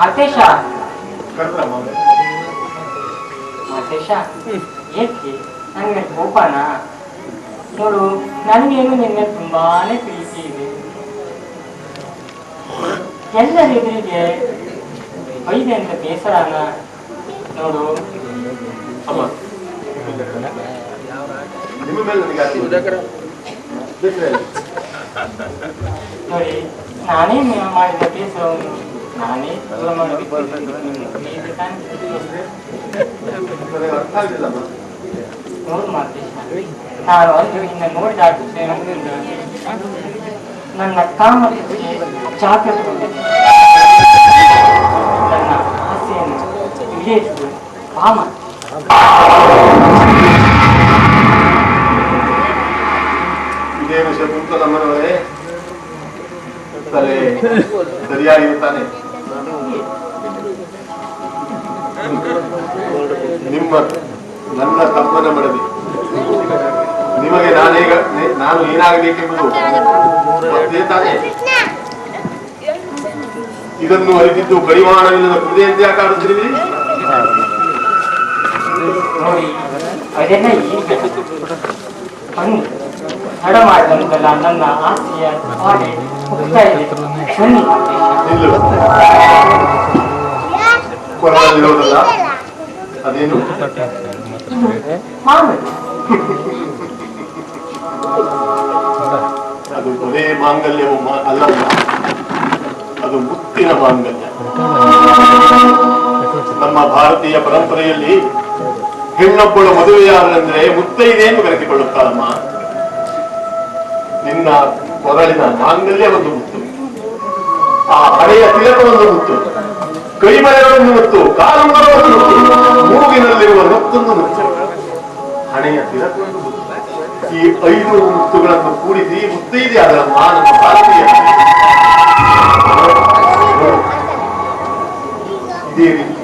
ಮಾತೇಶ ಮಾತೇಶ ಏಕೆ ನನಗೆ ಕೋಪನ ನೋಡು, ನನಗೇನು ನಿನ್ನೆ ತುಂಬಾನೇ ಪ್ರೀತಿ ಇದೆ. ಎಲ್ಲರ ಎದುರಿಗೆ ಬೈದೆ ಅಂತ ಬೇಸರನ ನೋಡು. ನೋಡಿ, ನಾನೇ ಮಾಡಿದ ಬೇಸರವನ್ನು ನಾನೇ ದೂರ ಮಾಡಬೇಕು. ನೋಡು ಮಾತೇಶ, ನಾನು ಅಲ್ಲಿ ನಿನ್ನ ನೋಡಿದಾಗ ನನ್ನ ಕಾಮಕ್ಕೆ ಜಾಗೃತಗೊಂಡೆ. ನನ್ನ ಆಸೆಯನ್ನು ಈಡೇರಿಸು ಕಾಮ. ಇದೇನು ಶಕುಂತಲಮ್ಮನವರೇ, ತಲೆ ಸರಿಯಾಗಿರುತ್ತಾನೆ. ನಿಮ್ಮ ನನ್ನ ತಮ್ಮನ ಮಡದಿ ನಿಮಗೆ ನಾನು ಏನಾಗಬೇಕೆಂಬುದು ಗೊತ್ತೇ ತಾನೆ. ಇದನ್ನು ಅರಿತಿದ್ದು ಕಡಿವಾಣವಿಲ್ಲದ ಹೃದಯ ಯಾಕೆ ಆಡುತ್ತಿರುವಿರಿ? ನೋಡಿ, ಅದೆಲ್ಲ ಈಗ ಬನ್ನಿ, ತಡ ಮಾಡಿದಂತೆಲ್ಲ ನನ್ನ ಆಸೆಯ ಹಾಗೆ ಹೋಗ್ತಾ ಇದೆ. ಬನ್ನಿ ಕೊರಳಲ್ಲಿರೋದಲ್ಲ ಅದೇನು? ಅದು ಕೊನೆ ಮಾಂಗಲ್ಯವು ಅಲ್ಲ, ಅದು ಮುತ್ತಿನ ಮಾಂಗಲ್ಯ. ನಮ್ಮ ಭಾರತೀಯ ಪರಂಪರೆಯಲ್ಲಿ ಹೆಣ್ಣೊಬ್ಬಳು ಮದುವೆಯಾದಂದ್ರೆ ಮುತ್ತೈದೆ ಎಂದು ಕರೆಸಿಕೊಳ್ಳುತ್ತಾಳಮ್ಮ. ನಿನ್ನ ಕೊರಳಿನ ಮಾಂಗಲ್ಯ ಒಂದು ಮುತ್ತು, ಆ ಹಳೆಯ ತಿಲಕ ಒಂದು ಮುತ್ತು, ಕೈಮರೆಗಳನ್ನು ಮುತ್ತು, ಕಾಲುಂಗರ ಒಂದು ಮುತ್ತು, ಮೂಗಿನಲ್ಲಿರುವ ಮುತ್ತೊಂದು ಮುತ್ತು, ಹಣೆಯ ತಿಲಕ ಒಂದು ಮುತ್ತು. ಈ 5 ಮುತ್ತುಗಳನ್ನು ಕೂಡಿಸಿ ಮುತ್ತೈದೆ ಅದರಮ್ಮ ನಮ್ಮ ಭಾರತೀಯ. ಇದೇ ರೀತಿ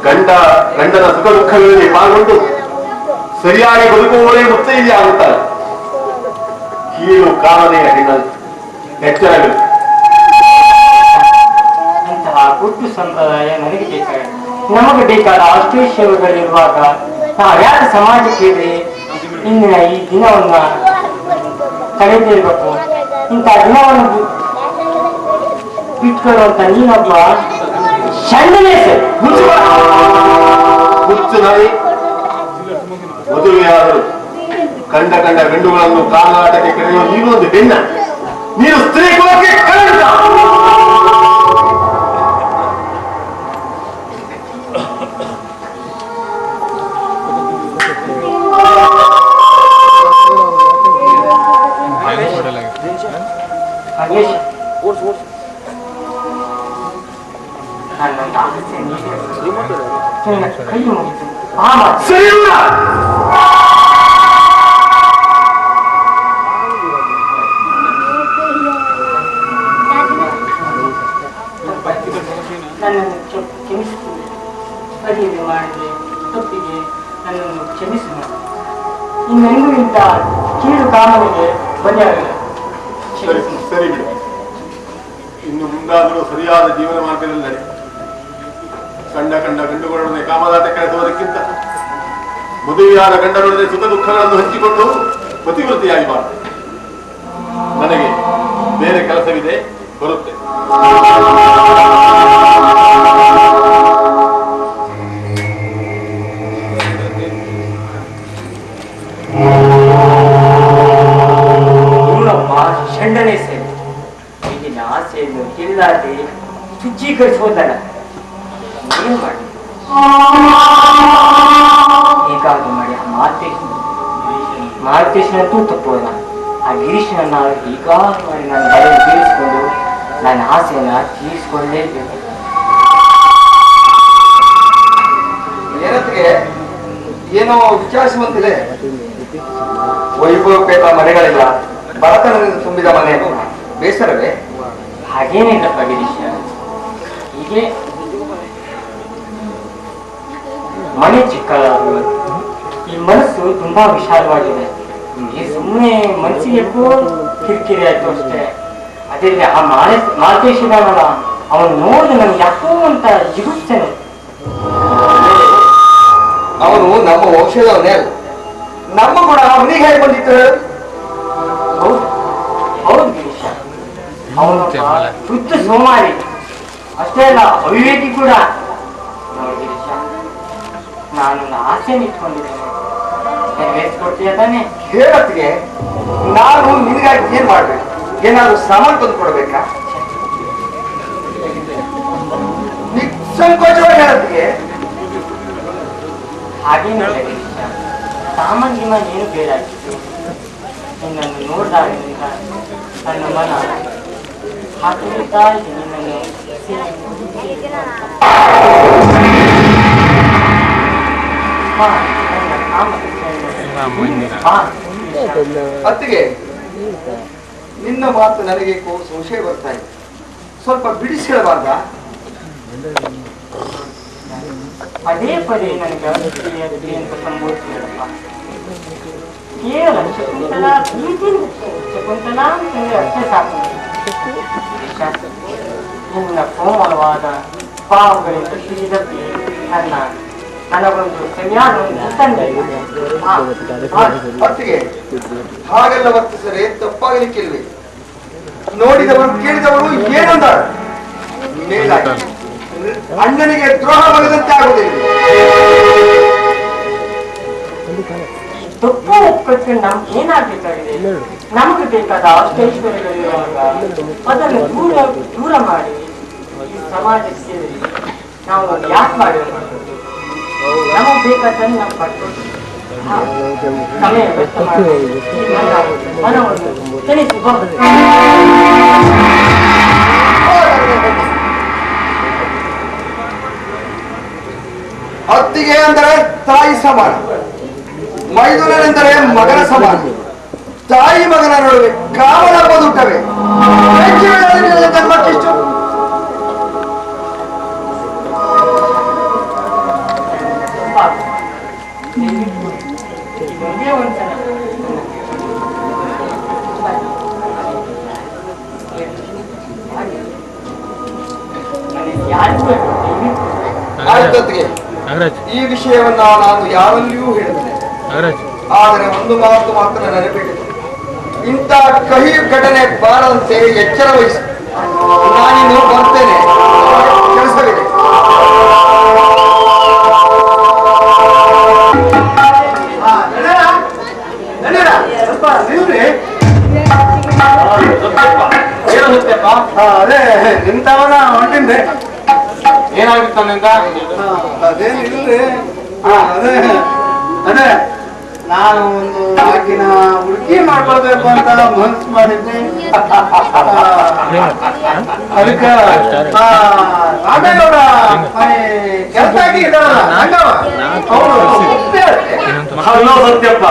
ಗಂಡನ ಸುಖ ದುಃಖಗಳಲ್ಲಿ ಪಾಲ್ಗೊಂಡು ಸರಿಯಾಗಿ ಬದುಕುವವರೇ ಮುತ್ತೈದೆ ಆಗುತ್ತಾರೆ. ಕೀಳು ಕಾಮನೆಯ ಹೆಣ್ಣ ಎಚ್ಚರಗಳು. ಇಂತಹ ಗುಟ್ಟು ಸಂಪ್ರದಾಯ ನನಗೆ ಬೇಕಾದ, ನಮಗೆ ಬೇಕಾದ ಅಷ್ಟೇಶ್ವರಗಳಿರುವಾಗ ನಾವ್ಯಾಕೆ ಸಮಾಜಕ್ಕೆ ಇಂದಿನ ಈ ದಿನವನ್ನ ತಡೆದಿರ್ಬೇಕು? ಇಂತಹ ದಿನವನ್ನು ಬಿಟ್ಕೊಳ್ಳುವಂತ ನೀನೊಬ್ಬ ಹುಚ್ಚು ನಾಯಿ. ಮದುವೆಯಾದರು ಕಂಡ ಗಂಡುಗಳನ್ನು ಕಾಲಾಟಕ್ಕೆ ಕರೆಯುವ ನೀನೊಂದು ಹೆಣ್ಣ. ನೀನು ಸ್ತ್ರೀ ಕುಲಕ್ಕೆ ಕಳಂಕ. ಕೈ ಮುಗಿತು. ನನ್ನನ್ನು ಕ್ಷಮಿಸುತ್ತದೆ. ಅರಿವು ಮಾಡಿದೆ ತಪ್ಪಿಗೆ ನನ್ನನ್ನು ಕ್ಷಮಿಸು. ಇನ್ನೆಂದೂ ಇಂಥ ಕೀಳು ಕಾಮನೆಗೆ ಬಲಿಯಾಗಲ್ಲ. ಸರಿ ಬಿಡು, ಇನ್ನು ಮುಂದಾದರೂ ಸರಿಯಾದ ಜೀವನ ಮಾರ್ಗದಲ್ಲಿ ನಡೆ. ಕಂಡ ಗಂಡುಗಳೊಡನೆ ಕಾಮದಾಟಕ್ಕೆ ನಡೆಸುವುದಕ್ಕಿಂತ ಮದುವೆಯಾದ ಗಂಡರೊಡನೆ ಸುಖ ದುಃಖಗಳನ್ನು ಹಂಚಿಕೊಂಡು ಪತಿವೃತ್ತಿಯಾಗಿ ಬಾರದು. ನನಗೆ ಬೇರೆ ಕೆಲಸವಿದೆ, ಬರುತ್ತೆ. ಷಂಡನೆ ಸೇವೆ ಈಗಿನ ಆಸೆಯನ್ನು ಕಿಲ್ಲಾದೆ ಶುಚೀಕರಿಸುವುದಲ್ಲ. ಏನು ಮಾಡಿ ಹೀಗಾಗಿ ಮಾಡಿ ಆ ಮಾರುತೇಶನಂತೂ ತಪ್ಪೋಲ್ಲ. ಆ ಗಿರೀಶನನ್ನ ಹೀಗಾಗಿ ಮಾಡಿ ನಾನು ಬಳೆ ತೀರಿಸಿಕೊಂಡು ನನ್ನ ಆಸೆಯನ್ನ ತೀರಿಸಿಕೊಳ್ಳಲೇಬೇಕು. ಏನತ್ತಿಗೆ ಏನೋ ವಿಚಾರಿಸುವಂತಿದೆ. ವೈಭವಪೇತ ಮನೆಗಳಿಲ್ಲ, ಬಡತನದಿಂದ ತುಂಬಿದ ಮನೆ, ಬೇಸರವೇ? ಹಾಗೇನಿಲ್ಲಪ್ಪ ಗಿರೀಶ, ಹೀಗೆ ಮನೆ ಚಿಕ್ಕದಾದ್ರು ಈ ಮನಸ್ಸು ತುಂಬಾ ವಿಶಾಲವಾಗಿದೆ. ಈ ಸುಮ್ಮನೆ ಮನಸ್ಸಿಗೆ ಕಿರಿಕಿರಿ ಆಯ್ತು ಅಷ್ಟೇ. ಅದೇ ಆ ಮಾತೇಶಿದಾನಲ್ಲ ಅವನು ನೋಡಿ ನನಗೆ ಯಾಕೋ ಅಂತ ಜಿಗುಪ್ಸೆನೆ. ಅವನು ನಮ್ಮ ವಂಶದವನೇ ಅಲ್ಲ. ನಮ್ಮ ಗುಣ ಅವನಿಗೆ ಹೇಗೆ ಬಂದಿತ್ತು? ಹೌದು ಹೌದು ಗಿರೀಶ, ಅವನು ಶುದ್ಧ ಸೋಮಾರಿ, ಅಷ್ಟೇ ಅಲ್ಲ ಅವಿವೇಕಿ ಕೂಡ. ನೋಡಿ ಗಿರೀಶ, ನಾನೊಂದು ಆಸೆ ಇಟ್ಕೊಂಡಿದ್ದೇನೆ, ನೆರವೇರಿಸ್ಕೊಡ್ತೀಯ ತಾನೆ? ಹೇಳತ್ತಿಗೆ ನಾನು ನಿನಗಾಗಿ ಏನ್ ಮಾಡ್ಬೇಕು? ಏನಾದ್ರು ಸಾಮಾನು ತಂದು ಕೊಡ್ಬೇಕಾ? ನಿಸ್ಸಂಕೋಚವಾಗಿ ಹೇಳತ್ತಿಗೆ. ಹಾಗೇನಿಲ್ಲ ಗಿರೀಶ, ಸಾಮಾನ್ಯ ಏನು ಬೇಡ. ನಿನ್ನನ್ನು ನೋಡಿದಾಗಿನಿಂದ ನನ್ನ ಮನ ಹಾಕಿರುತ್ತಾ ಇದೆ ನಿನ್ನನ್ನು. ಅತ್ತಿಗೆ, ನಿನ್ನ ಮಾತು ನನಗೆ ಸಂಶಯ ಬರ್ತಾ ಇದೆ. ಸ್ವಲ್ಪ ಬಿಡಿಸಿ ಹೇಳಬಾರ್ದ? ಪದೇ ಪದೇ ನನಗೆ ಅಂತ ಸಂಬೋಧಿಸಿದಪ್ಪ. ಕೇವಲ ಶಕುಂತಲಾ ಶಕುಂತಲಾ ಅಂತಂದ್ರೆ ಅಷ್ಟೇ ಸಾಕು. ನಿನ್ನ ಕೋಮಲವಾದ ಪಾವಗಳಿಂದ ತಿಳಿದಪ್ಪಿ ನನಗೊಂದು ಸರಿಯಾದ ಒಂದು ತಂದೆ. ಅತ್ತಿಗೆ, ಹಾಗೆಲ್ಲ ವರ್ತಿಸರೆ ತಪ್ಪಾಗಲಿಕ್ಕಿಲ್ವೇ? ನೋಡಿದವರು ಕೇಳಿದವರು ಏನಂದಾರ? ಮೇಲಾಗಿ ಅಣ್ಣನಿಗೆ ದ್ರೋಹ ಬಗೆದಂತೆ ಆಗುವುದಿಲ್ಲ. ತಪ್ಪು ಒಪ್ಪಕ್ಕೆ ನಮ್ಗೆ ಏನಾಗಬೇಕಾಗಿದೆ? ನಮಗೆ ಬೇಕಾದ ಅಷ್ಟೈಶ್ವರ್ಯಗಳಿರುವಾಗ ಅದನ್ನು ದೂರ ಮಾಡಿ ಈ ಸಮಾಜಕ್ಕೆ ಸೇರಿ ನಾವು ಯಾಕೆ ಮಾಡೋದು? ನಮಗೆ ಬೇಕಾದನ್ನು ನಾವು ಪಡ್ಕೊಂಡು ಸಮಯ ವ್ಯರ್ಥ ಮಾಡಿ ಮನವನ್ನು ತಿಳಿಸಿ ಅತ್ತಿಗೆ ಅಂದರೆ ತಾಯಿ ಸಮಾನ, ಮೈದುನನೆಂದರೆ ಮಗನ ಸಮಾನ. ತಾಯಿ ಮಗನ ನಡುವೆ ಕಾಮನ ಬದುಕವೇ ಜನ್ಮಕ್ಕಿಷ್ಟು. ಆಯ್ತೊತ್ತಿಗೆ ಈ ವಿಷಯವನ್ನ ನಾನು ಯಾರಲ್ಲಿಯೂ ಹೇಳಿದ್ದೇನೆ. ಆದರೆ ಒಂದು ಮಾತು ಮಾತ್ರ ನೆನಪಿಟ್ಟಿದೆ. ಇಂಥ ಕಹಿ ಘಟನೆ ಬಾರದಂತೆ ಎಚ್ಚರ ವಹಿಸಿ. ನಾನಿನ್ನು ಬರ್ತೇನೆ, ಕೆಲಸವಿದೆ. ಅದೇ ನಿಂತವನ ಹೊಂಟಿದ್ದೆ. ಏನಾಗಿತ್ತು ನಿಂದ? ಅದೇನಿಲ್ರಿ, ಅದೇ ಅದೇ ನಾನು ಒಂದು ಆಕಿನ ಹುಡುಗಿ ಮಾಡ್ಕೊಳ್ಬೇಕು ಅಂತ ಮನ್ಸು ಮಾಡಿದ್ದೆ. ಅದಕ್ಕೆ ರಾಮೇಗೌಡ ಕೆಲಸ ಆಗಿ ಹಲೋ ಸತ್ಯಪ್ಪ,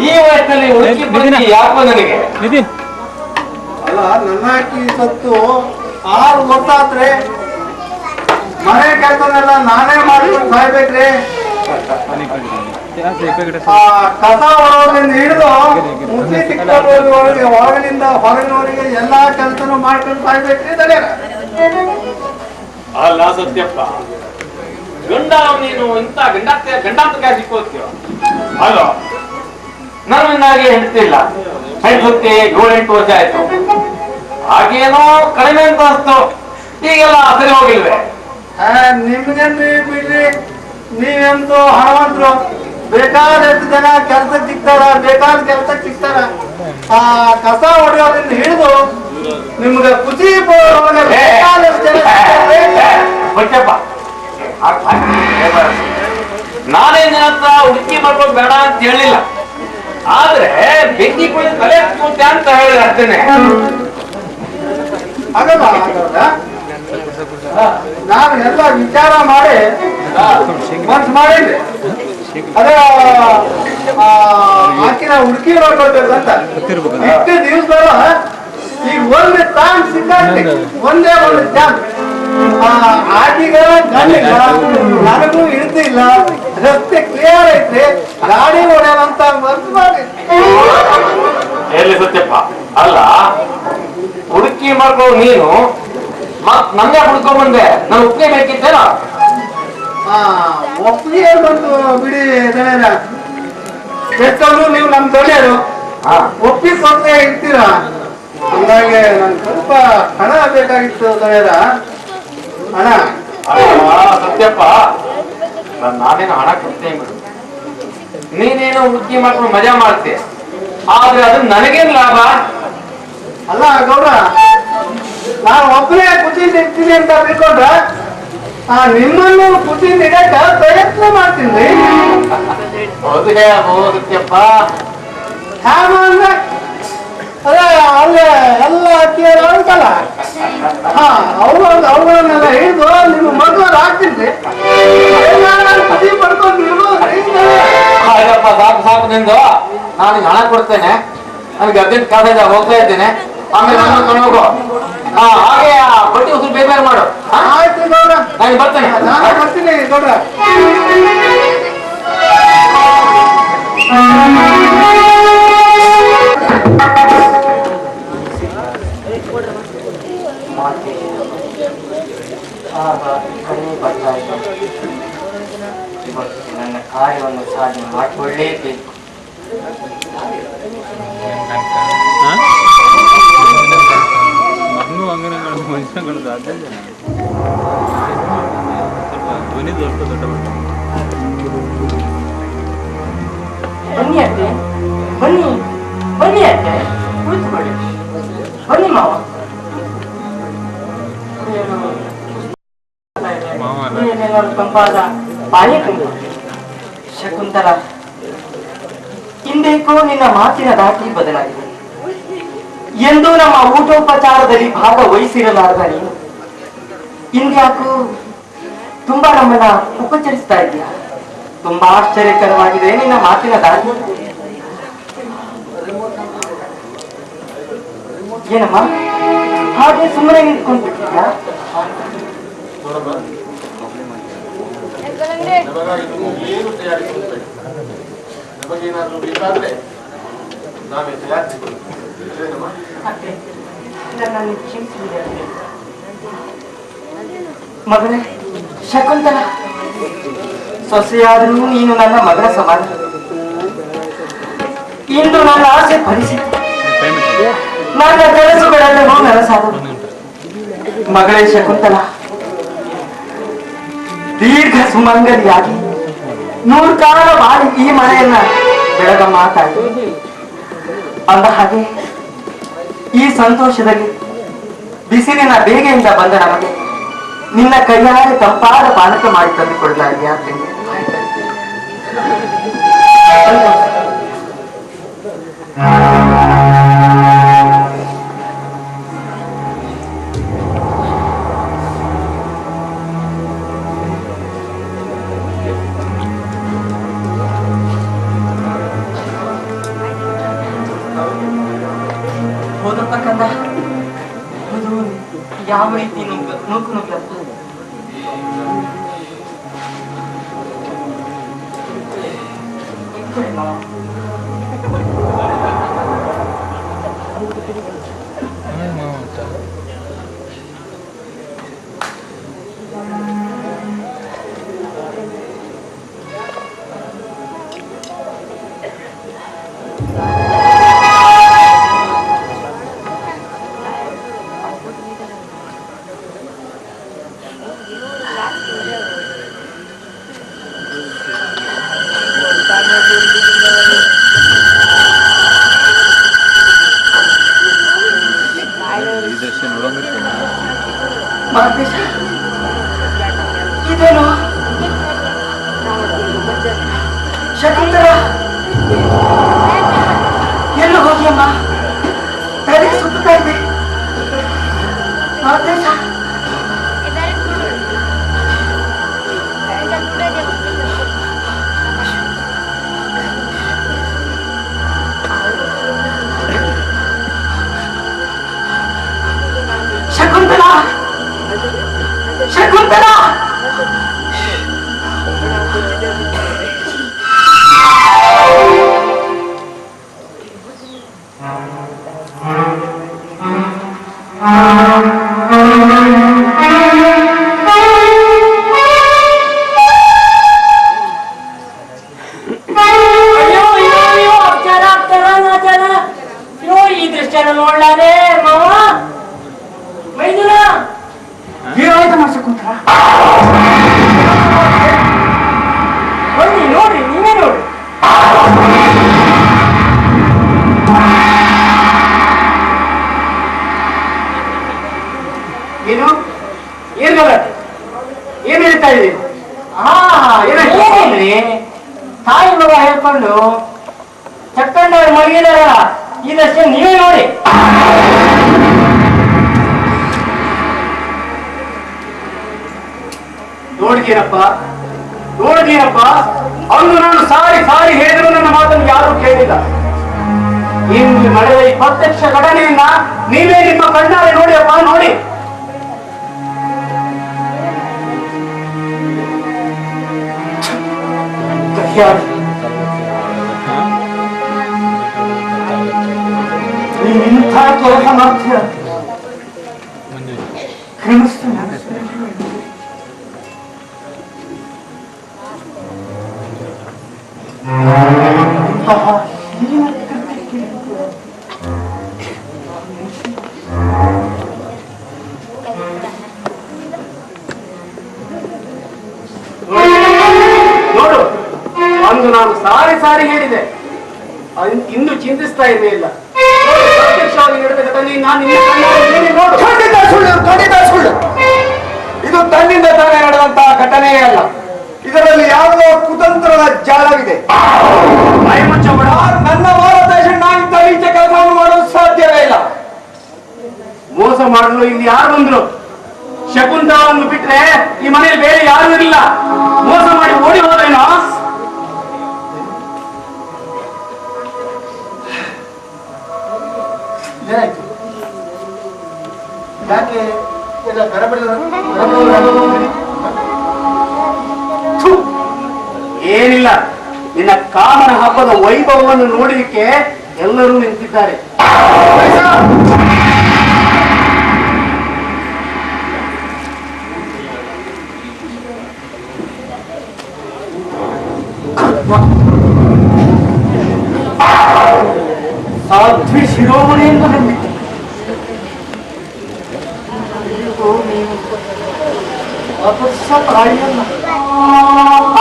ಈ ವಯಸ್ಸಿನಲ್ಲಿ ಹುಡುಕಿ ಬನ್ನಿ ಯಾಕೋ ನನಗೆ? ಅಲ್ಲ, ನನ್ನ ಆಕಿ ಸತ್ತು 6 ವರ್ಷ ಆತ್ರಿ. ಮನೆ ಕೆಲಸನೆಲ್ಲ ನಾನೇ ಮಾಡ್ಕೊಂಡು ಸಾಯ್ಬೇಕ್ರಿ. ಕಸ ಹೊರೋದ್ರಿಂದ ಹಿಡಿದು ಮುದ್ದೆ ಸಿಕ್ಕವರೆಗೆ ಹೊರಗಿನಿಂದ ಹೊರಗಿನವರಿಗೆ ಎಲ್ಲಾ ಕೆಲಸನೂ ಮಾಡ್ಕೊಂಡು ಸಾಯ್ಬೇಕ್ರಿ. ಅಲ್ಲ ಸತ್ಯಪ್ಪ, ಗಂಡ ನೀನು ಇಂತ ಗಂಡಾಂತಕ ಸಿಕ್ಕೋತೀವ ಅಲ್ಲೋ? ನಾನು ಇನ್ನಾಗೆ ಹೆಂಡ್ತಿಲ್ಲ, ಹೆಂಡ್ತಿ 7-8 ವರ್ಷ ಆಯ್ತು. ಹಾಗೇನೋ ಕಡಿಮೆ ಅಂತ ಅಸ್ತು, ಈಗೆಲ್ಲ ಸರಿ ಹೋಗಿಲ್ವೇ? ನಿಮ್ಗೇನ್ರಿ ಬಿಡ್ರಿ, ನೀವೆಂತೂ ಹಣವಂತರು. ಬೇಕಾದಷ್ಟು ಜನ ಕೆಲ್ಸಕ್ಕೆ ಸಿಗ್ತಾರ, ಬೇಕಾದ ಕೆಲ್ಸಕ್ಕೆ ಸಿಗ್ತಾರ. ಆ ಕಸ ಹೊಡೆಯೋದ್ರಿಂದ ಹಿಡಿದು ನಿಮ್ಗೆ ಖುಷಿ ನಾನೇ ನಿನ್ನ ಹತ್ರ ಹುಡುಕಿ ಮಾಡ್ಕೊಂಡು ಬೇಡ ಅಂತ ಹೇಳಿಲ್ಲ, ಆದ್ರೆ ಬೆಂಕಿ ಕುಳಿ ತಲೆ ಹಚ್ಕೊಂತೆ ಅಂತ ಹೇಳಿದ್ರೆ ಅಷ್ಟೇನೆ. ಆಗಲ್ಲ, ನಾನು ಎಲ್ಲ ವಿಚಾರ ಮಾಡಿ ಮನ್ಸು ಮಾಡಿದ್ದೆ. ಅದ ಆಕಿನ ಹುಡುಕಿ ನೋಡ್ಕೊಳ್ಬೇಕಂತ ಇಷ್ಟು ದಿವಸದಲ್ಲ. ಈಗ ಒಂದು ಚಾನ್ಸ್ ಸಿಕ್ಕಂತೆ, ಒಂದೇ ಒಂದು ಚಾನ್ಸ್. ಆಕಿಗ ಗಂಡಿಗ ನನಗೂ ಇರ್ತಿಲ್ಲ. ರಸ್ತೆ ಕ್ಲಿಯರ್ ಐತ್ರಿ, ಗಾಡಿ ಹೊಡೆಯಂತ ಮನ್ಸು ಮಾಡಿ. ಎಲ್ಲಿ ಸತ್ಯಪ್ಪ, ಅಲ್ಲ ಹುಡುಕಿ ಮಾಡ್ಕೊಂಡು ನೀನು ಮತ್ ನಮ್ಗೆ ಹುಡ್ಕೊಂಡ್ ಬಂದೆ ನಾನು ಒಪ್ಪಿಗೆ ಬೇಕಿತ್ತೇನೋ. ಒಪ್ಪಿಗೆ ಬಂದು ಬಿಡಿ ದಣಿಯರ, ಎಷ್ಟೊಂದು ನೀವು ನಮ್ ದೊಡ್ಡರು ಒಪ್ಪಿಗೆ ಕೊಡ್ತಾ ಇರ್ತೀರಾ. ಹಂಗಾಗಿ ನನ್ ಸ್ವಲ್ಪ ಹಣ ಬೇಕಾಗಿತ್ತು ದಣಿಯರ, ಹಣ. ಸತ್ಯಪ್ಪ, ನಾನೇನು ಹಣ ಕೊಡ್ತೇನೆ ಬಿಡು, ನೀನೇನೋ ಹುಡುಗಿ ಮಾಡ್ಕೊಂಡು ಮಜಾ ಮಾಡ್ತೀಯ, ಆದ್ರೆ ಅದು ನನಗೇನ್ ಲಾಭ? ಅಲ್ಲ ಗೌಡ, ನಾನು ಒಬ್ಬನೇ ಖುಷಿಯಿಂದ ಇರ್ತೀನಿ ಅಂತ ತಿಳ್ಕೊಂಡ್ರ ನಿಮ್ಮನ್ನು ಖುಷಿಯಿಂದ ಇಡಕ ಪ್ರಯತ್ನ ಮಾಡ್ತೀನಿ. ಹೌದು ಹೇಳ್ಬೋದು ಸತ್ಯಪ್ಪ. ಹ್ಯಾಮ ಅಂದ್ರೆ ಅದೇ ಅಲ್ಲೇ ಎಲ್ಲ ಅಕ್ಕಿಯರು ಅಂತಲ್ಲ, ಅವುಗಳನ್ನೆಲ್ಲ ಹಿಡಿದು ನಿಮ್ಮ ಮದುವೆ ಆಗ್ತೀನಿ ಖುಷಿ ಪಡ್ಕೊಂಡು ಇರ್ಬೋದ್ರಿ. ಆಯ್ತಪ್ಪ, ಸಾಕು ಸಾಕು ನಿಂದು. ನಾನು ಹಣ ಕೊಡ್ತೇನೆ, ನನಗೆ ಅರ್ಜೆಂಟ್ ಕಾಲೇಜ್ ಹೋಗ್ತಾ ಇದ್ದೇನೆ, ಆಮೇಲೆ ನಾನು ಹೋಗು. ಹಾಗೆ ಬಡ್ಡಿ ಉಸಿರು ಬೇರೆ ಮಾಡು. ಆಯ್ತು ಗೌಡ, ನಾನು ಬರ್ತೇನೆ. ನಾನು ಬರ್ತೀನಿ ಗೌಡ. ನನ್ನ ಕಾರ್ಯವನ್ನು ಸಾಧನೆ ಮಾಡಿಕೊಳ್ಳೇಬೇಕು. ಮಗನೂ ಅಂಗನಗಳು ಮನುಷ್ಯಗಳು ಸಾಧ್ಯ ಸ್ವಲ್ಪ ಧ್ವನಿ ದೊಡ್ಡ ಬನ್ನಿ ಅತ್ತೆ, ಬನ್ನಿ ಬನ್ನಿ ಅತ್ತೆ, ಕುಳಿತುಕೊಳ್ಳಿ. ಬನ್ನಿ ಮಾವ. ತಂಪಾದ ಪಾನೀಯ ತಂದು. ಶಕುಂತಲ, ಇಂದೇಕೋ ನಿನ್ನ ಮಾತಿನ ದಾಟಿ ಬದಲಾಗಿದೆ. ಎಂದು ನಮ್ಮ ಊಟೋಪಚಾರದಲ್ಲಿ ಭಾಗವಹಿಸಿರಲಾರದ ನೀನು ಇಂದ್ಯಾಕೂ ತುಂಬಾ ನಮ್ಮನ್ನ ಉಪಚರಿಸ್ತಾ ಇದೆಯಾ? ತುಂಬಾ ಆಶ್ಚರ್ಯಕರವಾಗಿದೆ ನಿನ್ನ ಮಾತಿನ ದಾಟಿ. ಏನಮ್ಮ ಹಾಗೆ ಸುಮ್ಮನೆ ನಿಂತ್ಕೊಂಡ್ಬಿಟ್ಟಿದ್ಯಾ? ಏನು ತಯಾರಿ ನಮಗೇನಾದ್ರೂ ಬೇಕಾದ್ರೆ ನಾವೇ ತಯಾರಿಸಿಕೊಳ್ಳಿ. ಮಗಳೇ ಶಕುಂತಲ, ಸೊಸೆಯಾದರೂ ನೀನು ನನ್ನ ಮಗಳ ಸಮಾನ. ಇಂದು ನನ್ನ ಆಸೆ ಫಲಿಸಿ ನನ್ನ ಕನಸುಗಳೆಲ್ಲವೂ ನನಸಾದವು. ಮಗಳೇ ಶಕುಂತಲ, ದೀರ್ಘ ಸುಮಂಗಲಿಯಾಗಿ 100 ಕಾಲ ಬಾಳಿ ಈ ಮನೆಯನ್ನ ಬೆಳಗ ಮಾತಾಡಿ ಅಂದ ಹಾಗೆ ಈ ಸಂತೋಷದಲ್ಲಿ ಬಿಸಿಲಿನ ಬೇಗೆಯಿಂದ ಬಂದ ನಮಗೆ ನಿನ್ನ ಕೈಯಾರೆ ತಂಪಾದ ಪಾನಕ ಮಾಡಿ ತಂದುಕೊಡಲಾಗಿದೆ. ಹೋದಪ್ಪ ಕಂದ, ಹೌದು, ಯಾವ ರೀತಿ ನೂಕು ನುಗ್ಲತ್ತು. ಇದೇನು ಶಕುಂತಲ, ಎಲ್ಲೂ ಹೋಗಿಯಮ್ಮ, ತಲೆ ಸುತ್ತಾ ಇದೆ. ಮಾತೇಶ, ಶಕುಂತಲ, ಶಕುಂತಲ. ಏನ್ ಗಲಾಟೆ? ಏನ್ ಹೇಳ್ತಾ ಇದ್ದೀರಿ? ಏನಿಲ್ರಿ, ತಾಯಿ ಮಗ ಹೇಳ್ಕೊಂಡು ಚಕ್ಕಂಡವ್ರು ಮಲಗಿದಾರ. ಇದಷ್ಟೇ ನೀವೇ ನೋಡಿ. ನೋಡಿದೀರಪ್ಪ, ಅಂದು ನಾನು ಸಾರಿ ಸಾರಿ ಹೇಳಿದ್ರು ನನ್ನ ಮಾತನ್ನು ಯಾರೂ ಕೇಳಿಲ್ಲ. ಇಂದು ನಡೆದ ಈ ಪ್ರತ್ಯಕ್ಷ ಘಟನೆಯನ್ನ ನೀವೇ ನಿಮ್ಮ ಕಣ್ಣಾರೆ ನೋಡಿಯಪ್ಪ, ನೋಡಿ. ನೀನಿಂಥ ಕೆಲಸ ಮಾಡ್ತೀಯ, ಕ್ಷಮಿಸ್ತೀನಿ. ನೋಡು, ಅಂದು ನಾನು ಸಾರಿ ಸಾರಿ ಹೇಳಿದೆ, ಇಂದು ಚಿಂತಿಸ್ತಾ ಇರಲಿಲ್ಲ. ಪ್ರತ್ಯಕ್ಷವಾಗಿ ನಡೆದ ಘಟನೆ ನಾನು ನೋಡು. ಖಂಡಿತ ಸುಳ್ಳು. ಇದು ತನ್ನಿಂದ ತಾನೇ ನಡೆದಂತಹ ಘಟನೆಯೇ ಅಲ್ಲ. ಇದರಲ್ಲಿ ಯಾವುದೋ ಕುತಂತ್ರದ ಜಾಲವಿದೆ. ನನ್ನ ಮಾರ್ಗದರ್ಶನ ನಾನಿಂತ ನೀಚ ಕೆಲಸವನ್ನು ಮಾಡಲು ಸಾಧ್ಯವೇ ಇಲ್ಲ. ಮೋಸ ಮಾಡಲು ಇಲ್ಲಿ ಯಾರು ಬಂದ್ರು? ಶಕುಂತಲವನ್ನು ಬಿಟ್ರೆ ಈ ಮನೆಯಲ್ಲಿ ಬೇರೆ ಯಾರು ಇರಲಿಲ್ಲ. ಮೋಸ ಮಾಡಿ ಓಡಿ ಹೋದ್ರೇನೋ? ಯಾಕೆ ಏನಿಲ್ಲ, ನಿನ್ನ ಕಾಮನ ಹಬ್ಬದ ವೈಭವವನ್ನು ನೋಡಲಿಕ್ಕೆ ಎಲ್ಲರೂ ನಿಂತಿದ್ದಾರೆ. ಸಾಧ್ವಿ ಶಿರೋಮಣಿ ಎಂದು ನಂಬಿದ್ದೆ. ಆದರ್ಶ ತಾಯಿಯಲ್ಲ,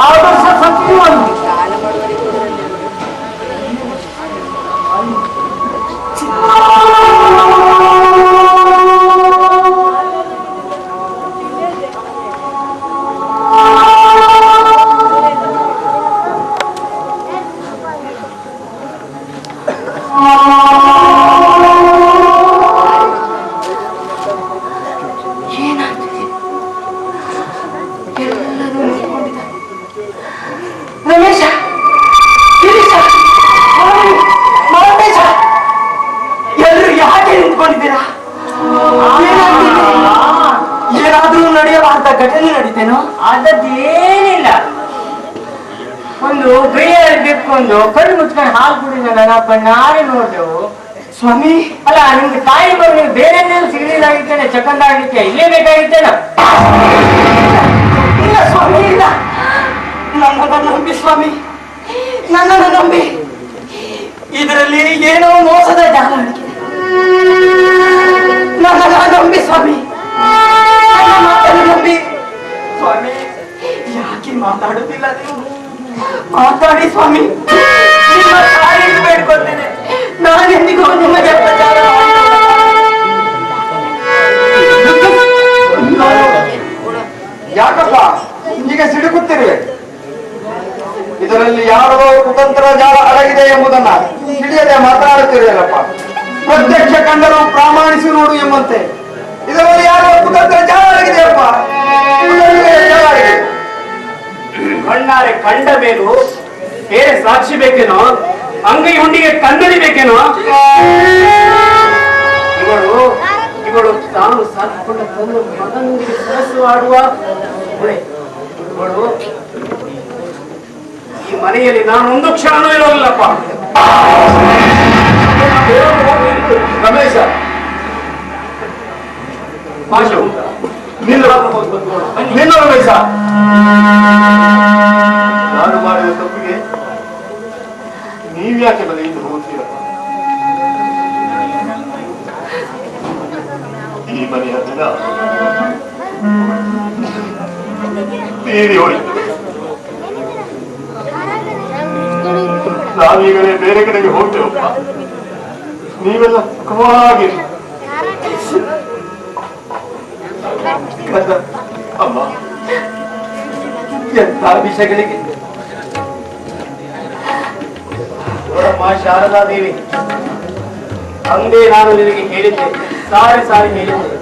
ಆದರ್ಶ ಸತ್ಯವಲ್ಲ. ಏನಾದ್ರೂ ನಡೆಯಬಾರ್ದ ಘಟನೆ ನಡೀತೇನೋ? ಅದದ್ದೇನಿಲ್ಲ. ಒಂದು ಗೈಯಲ್ಲಿ ಬಿಟ್ಕೊಂಡು ಕಣ್ಣು ಮುಚ್ಕೊಂಡು ಹಾಲು ಕುಡಿದ ನನ್ನ ಕಣ್ಣಾರೆ ನೋಡ್ದೆವು. ಸ್ವಾಮಿ, ಅಲ್ಲ ನಿಮ್ಗೆ ತಾಯಿ ಬಂದು ನೀವು ಬೇರೆ ಸಿಗಲಿಲ್ಲಾಗಿದ್ದೇನೆ, ಚಕ್ಕಂದಾಗ್ಲಿಕ್ಕೆ ಇಲ್ಲೇ ಬೇಕಾಗಿದ್ದೇನ? ಇಲ್ಲ ಸ್ವಾಮಿ, ಇಲ್ಲ. ನನ್ನನ್ನು ನಂಬಿ ಸ್ವಾಮಿ, ನನ್ನನ್ನು ನಂಬಿ. ಇದರಲ್ಲಿ ಏನೋ ಮೋಸದ ಜಾಲ ಅಡಗಿದೆ. ನನ್ನನ್ನು ನಂಬಿ ಸ್ವಾಮಿ, ನನ್ನ ಮಾತನ್ನು ನಂಬಿ. ಸ್ವಾಮಿ, ಯಾಕೆ ಮಾತಾಡುತ್ತಿಲ್ಲ ನೀವು? ಮಾತಾಡಿ ಸ್ವಾಮಿ, ನಿಮ್ಮ ತಾಯಿಗೆ ಬೇಡ್ಕೊಳ್ತೇನೆ. ನಾನೆಂದಿಗೂ ನಿಮಗೆ ಪ್ರಚಾರ ಯಾಕಪ್ಪ ಈಗ ಸಿಡುಕುತ್ತಿರುವೆ? ಇದರಲ್ಲಿ ಯಾವುದೋ ಕುತಂತ್ರ ಜಾಲ ಅಡಗಿದೆ ಎಂಬುದನ್ನ ತಿಳಿಯದೆ ಮಾತನಾಡುತ್ತಿರುವಲ್ಲಪ್ಪ. ಪ್ರತ್ಯಕ್ಷ ಕಂಡರೂ ಪ್ರಾಮಾಣಿಸಿ ನೋಡು ಎಂಬಂತೆ ಇದರಲ್ಲಿ ಯಾವುದೋ ಕುತಂತ್ರ ಜಾಲ ಅಡಗಿದೆಯಪ್ಪ. ಜಾಲ ಆಗಿದೆ. ಕಣ್ಣಾರೆ ಕಂಡ ಮೇಲೂ ಬೇರೆ ಸಾಕ್ಷಿ ಬೇಕೇನೋ? ಅಂಗೈ ಹುಂಡಿಗೆ ಕನ್ನಡಿ ಬೇಕೇನೋ? ಇವಳು ತಾನು ಸಾಕಿಕೊಂಡ ತಂದು ಮಗನಿಗೆ ಸರಸು ಆಡುವ ಇವಳು ಈ ಮನೆಯಲ್ಲಿ ನಾನು ಒಂದು ಕ್ಷಣನೂ ಇರೋಲ್ಲಪ್ಪ. ರಮೇಶ, ನಿನ್ನ ರಮೇಶ, ನಾನು ಮಾಡಿದ ತಪ್ಪಿಗೆ ನೀವ್ಯಾಕೆ ಬಲೆಯಿಂದ ಹೋಗ್ತೀರಪ್ಪ? ಈ ಮನೆಯ ದಿನ ತೀರಿ ಹೋಯಿತು. ನಾವೀಗಲೇ ಬೇರೆ ಕಡೆಗೆ ಹೋಗ್ತೇವಪ್ಪ. ನೀವೆಲ್ಲ ಸುಖವಾಗಿ ಬಂದ ಅಮ್ಮ ಎಂತ ವಿಷಯಗಳಿಗೆ ನೋಡಮ್ಮ ಶಾರದಾದೇವಿ, ಅಂದೇ ನಾನು ನಿನಗೆ ಹೇಳಿದ್ದೆ, ಸಾರಿ ಸಾರಿ ಹೇಳಿದ್ದೆ,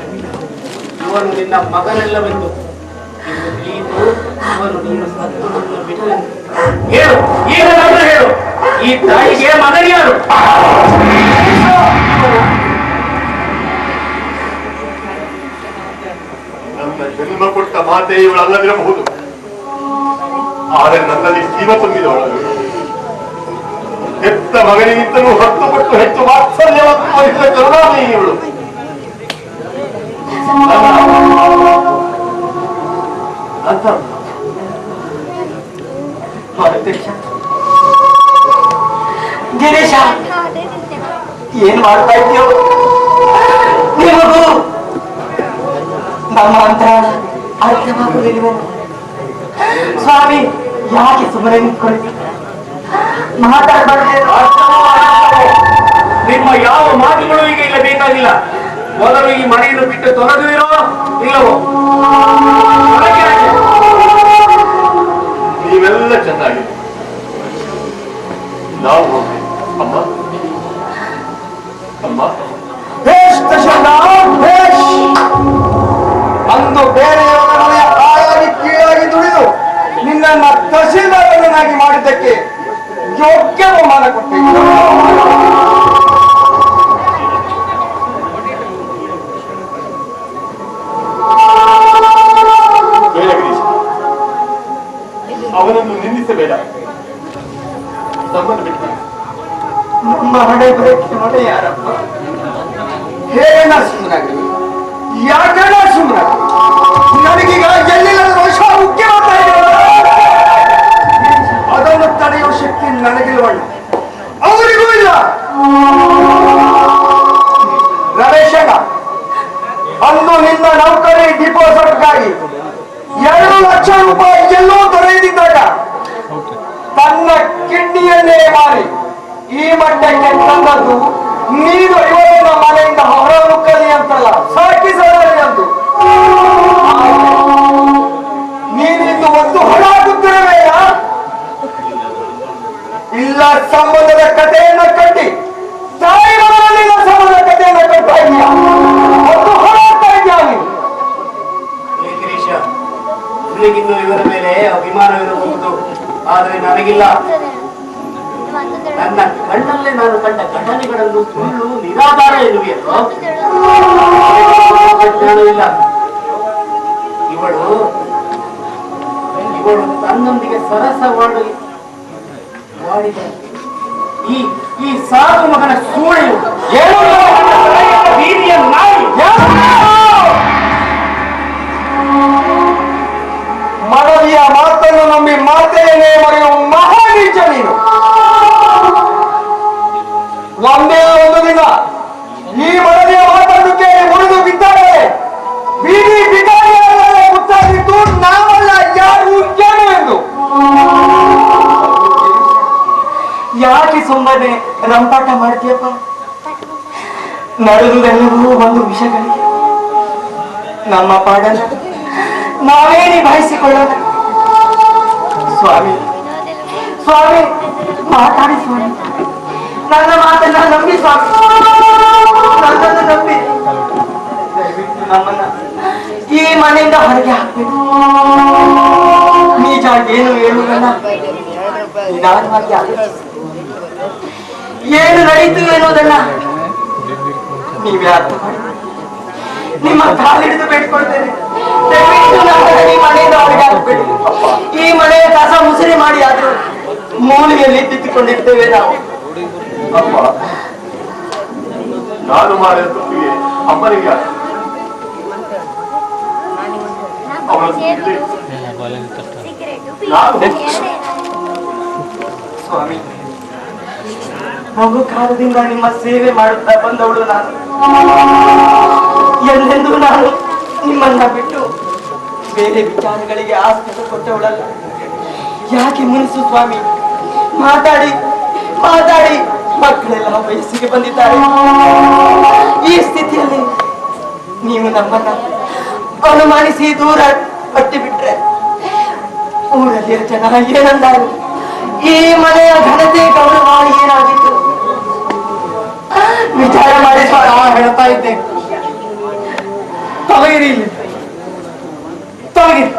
ಇವನು ನಿನ್ನ ಮಗನೆಲ್ಲವೆಂದು. ಇನ್ನು ತಿಳಿಯಿತು, ಇವನು ನಿನ್ನ ಸತ್ತುವನ್ನು ಬಿಟ್ಟನೆಂದು. ಹೇಳು, ಈಗ ನಾನು ಹೇಳು, ಈ ತಾಯಿಗೆ ಮಗನ್ಯಾರು? ನನ್ನ ಜನ್ಮ ಕೊಟ್ಟ ಮಾತೆ ಇವಳಲ್ಲದಿರಬಹುದು, ಆದರೆ ನನ್ನಲ್ಲಿ ಜೀವ ತುಂಬಿದವಳು. ಹೆತ್ತ ಮಗನಿಗಿಂತಲೂ 10 ಪಟ್ಟು ಹೆಚ್ಚು ವಾತ್ಸಲ್ಯವನ್ನು ತೋರಿಸಿದ ಕರುಣಾಮಯಿ ಇವಳು. ಅಂತ ಅಧ್ಯಕ್ಷ ಗಿರೀಶ, ಏನ್ ಮಾಡ್ತಾ ಇದ್ದೀಯೋ? ನಿಮಗೂ ನಮ್ಮ ಅಂತ ಅರ್ಥವಾಗುವುದಿಲ್ವ? ಸ್ವಾಮಿ, ಯಾಕೆ ಸುಮ್ಮನೆ ನಿಂತ್ಕೊಳ್ಳಿ? ಮಾತಾಡಬಾರ್ದು. ನಿಮ್ಮ ಯಾವ ಮಾತುಗಳು ಈಗ ಇಲ್ಲ ಬೇಕಾಗಿಲ್ಲ. ಮೊದಲು ಈ ಮನೆಯನ್ನು ಬಿಟ್ಟು ತೊಲಗುವಿರೋ ಇಲ್ಲವೋ? ನೀವೆಲ್ಲ ಚೆನ್ನಾಗಿದೆ, ನಾವು ಹೋಗ್ತೇವೆ. ಅಮ್ಮ ಅಮ್ಮ, ಅಂದು ಬೇರೆಯವರ ಮನೆಯ ಆಳಾಗಿ ಕೀಳಾಗಿ ದುಡಿದು ನಿನ್ನನ್ನ ತಹಸೀಲ್ದಾರನಾಗಿ ಮಾಡಿದ್ದಕ್ಕೆ ಯೋಗ್ಯ ಬಹುಮಾನ ಕೊಟ್ಟಿದ್ದ. ಬೇಡ ಗಿರೀಶ್, ಅವನನ್ನು ನಿಂದಿಸಬೇಡ. ನಮ್ಮನ್ನು ಬಿಟ್ಟು ನಮ್ಮ ಹಣೆ ಬರಕ್ಕೆ ಹೊಣೆ ಯಾರಪ್ಪ? ಹೇಗಣ್ಣ ಸುಮ್ಮನಾಗಲಿ? ಯಾಕಣ್ಣ ಸುಮ್ಮನಾಗಲಿ? ನನಗೀಗ ಎಲ್ಲಿಲ್ಲ ರೋಷ ಮುಖ್ಯ ಮಾಡ್ತಾ ಇದೆ. ಅದನ್ನು ತಡೆಯುವ ಶಕ್ತಿ ನನಗಿಲ್ವಣ್ಣ, ಅವರಿಗೂ ಇಲ್ಲ. ರಮೇಶಣ್ಣ, ಅಂದು ನಿನ್ನ ನೌಕರಿ ಡಿಪಾಸಿಟ್ಗಾಗಿ 2 ಲಕ್ಷ ರೂಪಾಯಿ ಎಲ್ಲೋ ದೊರೆಯದಿದ್ದಾಗ ತನ್ನ ಕಿಡ್ನಿಯನ್ನೇ ಮಾರಿ ಈ ಮಟ್ಟಕ್ಕೆ ತಂದದ್ದು ನೀನು. ಇವತ್ತಿನ ಮನೆಯಿಂದ ಹೊರ ನುಕ್ಕಲಿ ಅಂತಲ್ಲ, ಸಾಕಿಸಲಿ ಅಂತು. ನೀನಿಂದು ಒಂದು ಹೊಳಾಗುತ್ತಿರುವೆಯಾ? ಇಲ್ಲ, ಸಂಬಂಧದ ಕಥೆಯನ್ನ ಕಟ್ಟಿ ತಾಯಿ ಮನೆಯಲ್ಲಿನ ಸಂಬಂಧದ ಕಥೆಯನ್ನ ಕಟ್ತಾ ಇದೆಯಾ? ಒಂದು ಹೊಳಾಗ್ತಾ ಇದೆಯಾ ನೀನು? ಗಿರೀಶ, ನಿನಗಿನ್ನು ಇವರ ಮೇಲೆ ಅಭಿಮಾನವಿರಬಹುದು, ಆದರೆ ನನಗಿಲ್ಲ. ನನ್ನ ಕಣ್ಣಲ್ಲೇ ನಾನು ಕಂಡ ಘಟನೆಗಳನ್ನು ಸುಳ್ಳು ನಿರಾಧಾರ ಎನ್ನುವೆಯೋ? ಜ್ಞಾನವಿಲ್ಲ. ಇವಳು ತನ್ನೊಂದಿಗೆ ಸರಸವಾಡಲಿ ಮಾಡಿದ ಈ ಸಾಧು ಮಗನ ಸೂಳೆಯು ಬೀದಿಯ ನಾಯಿ. ಮನವಿಯ ಮಾತನ್ನು ನಂಬಿ ಮಾತೆಯನ್ನೇ ಮರೆಯುವ ಮಹಾನೀಚ ನೀನು. ಒಂದೇ ಒಂದು ದಿನ ಈ ಮನವಿಯ ಮಾತನ್ನು ಕೇಳಿ ಉಳಿದು ಬಿದ್ದರೆ ಬೀದಿ ಬಿಕಾರಿಯಾದರೆ ಮುಚ್ಚಾಗಿದ್ದು ನಾವಲ್ಲ, ಯಾರು ಏನು ಎಂದು. ಯಾಕೆ ಸುಮ್ಮನೆ ರಂಪಾಟ ಮಾಡ್ತೀಯಪ್ಪ? ನಡೆದುದೆಲ್ಲವೂ ಒಂದು ವಿಷಯಗಳಿಗೆ ನಮ್ಮ ಪಾಡನ್ನು ನಾವೇ ನಿಭಾಯಿಸಿಕೊಳ್ಳೋಣ. ಸ್ವಾಮಿ ಸ್ವಾಮಿ, ಮಾತಾಡಿ ಸ್ವಾಮಿ, ನನ್ನ ಮಾತನ್ನ ನಂಬಿ ಸ್ವಾಮಿ, ನನ್ನನ್ನು ನಂಬಿ. ದಯವಿಟ್ಟು ನಮ್ಮನ್ನ ಈ ಮನೆಯಿಂದ ಹೊರಗೆ ಹಾಕ್ಬೇಕು. ನಿಜ ಏನು ಹೇಳುವುದನ್ನ ನಿಧಾನವಾಗಿ ಆಲೋಚಿಸಿ. ಏನು ನಡೀತು ಎನ್ನುವುದನ್ನ ನೀವೇ ಅರ್ಥ ಮಾಡಿ ನಿಮ್ಮ ಕಾಲಿಡಿದು ಬೇಡ್ಕೊಳ್ತೇನೆ. ದಯವಿಟ್ಟು ನಮ್ಮನ್ನ ಈ ಮನೆಯಿಂದ ಹೊರಗೆ ಹಾಕ್ಬೇಡಿ. ಈ ಮನೆಯ ಕಸ ಮುಸುರಿ ಮಾಡಿ ಆದ್ರೂ ಮೂಲೆಯಲ್ಲಿ ತಿದ್ದುಕೊಂಡಿರ್ತೇವೆ ನಾವು. ಅಪ್ಪ, ನಾನು ಮಾಡಿದ ತಪ್ಪಿಗೆ ಅಮ್ಮನಿಗೆ ಅವಳ ಸ್ವಾಮಿ, ಬಹು ಕಾಲದಿಂದ ನಿಮ್ಮ ಸೇವೆ ಮಾಡುತ್ತಾ ಬಂದವಳು ನಾನು. ಎಂದೆಂದೂ ನಾನು ನಿಮ್ಮನ್ನ ಬಿಟ್ಟು ಬೇರೆ ವಿಚಾರಗಳಿಗೆ ಆಸ್ಪದ ಕೊಟ್ಟವಳಲ್ಲ. ಯಾಕೆ ಮುನಿಸು ಸ್ವಾಮಿ? ಮಾತಾಡಿ ಮಾತಾಡಿ ಮಕ್ಕಳೆಲ್ಲ ವಯಸ್ಸಿಗೆ ಬಂದಿದ್ದಾರೆ. ಈ ಸ್ಥಿತಿಯಲ್ಲಿ ನೀವು ನಮ್ಮನ್ನ ಅನುಮಾನಿಸಿ ದೂರ ಅಟ್ಟಿ ಬಿಟ್ರೆ ಊರಲ್ಲಿಯ ಜನ ಏನಂದಾರು? ಈ ಮನೆಯ ಘನತೆ ಗೌರವ ಏನಾಗಿತ್ತು? ವಿಚಾರ ಮಾಡಿ ಹೇಳ್ತಾ ಇದ್ದೆ. ತೊಲಗಿರಿ ಇಲ್ಲಿ, ತೊಲಗಿರಿ.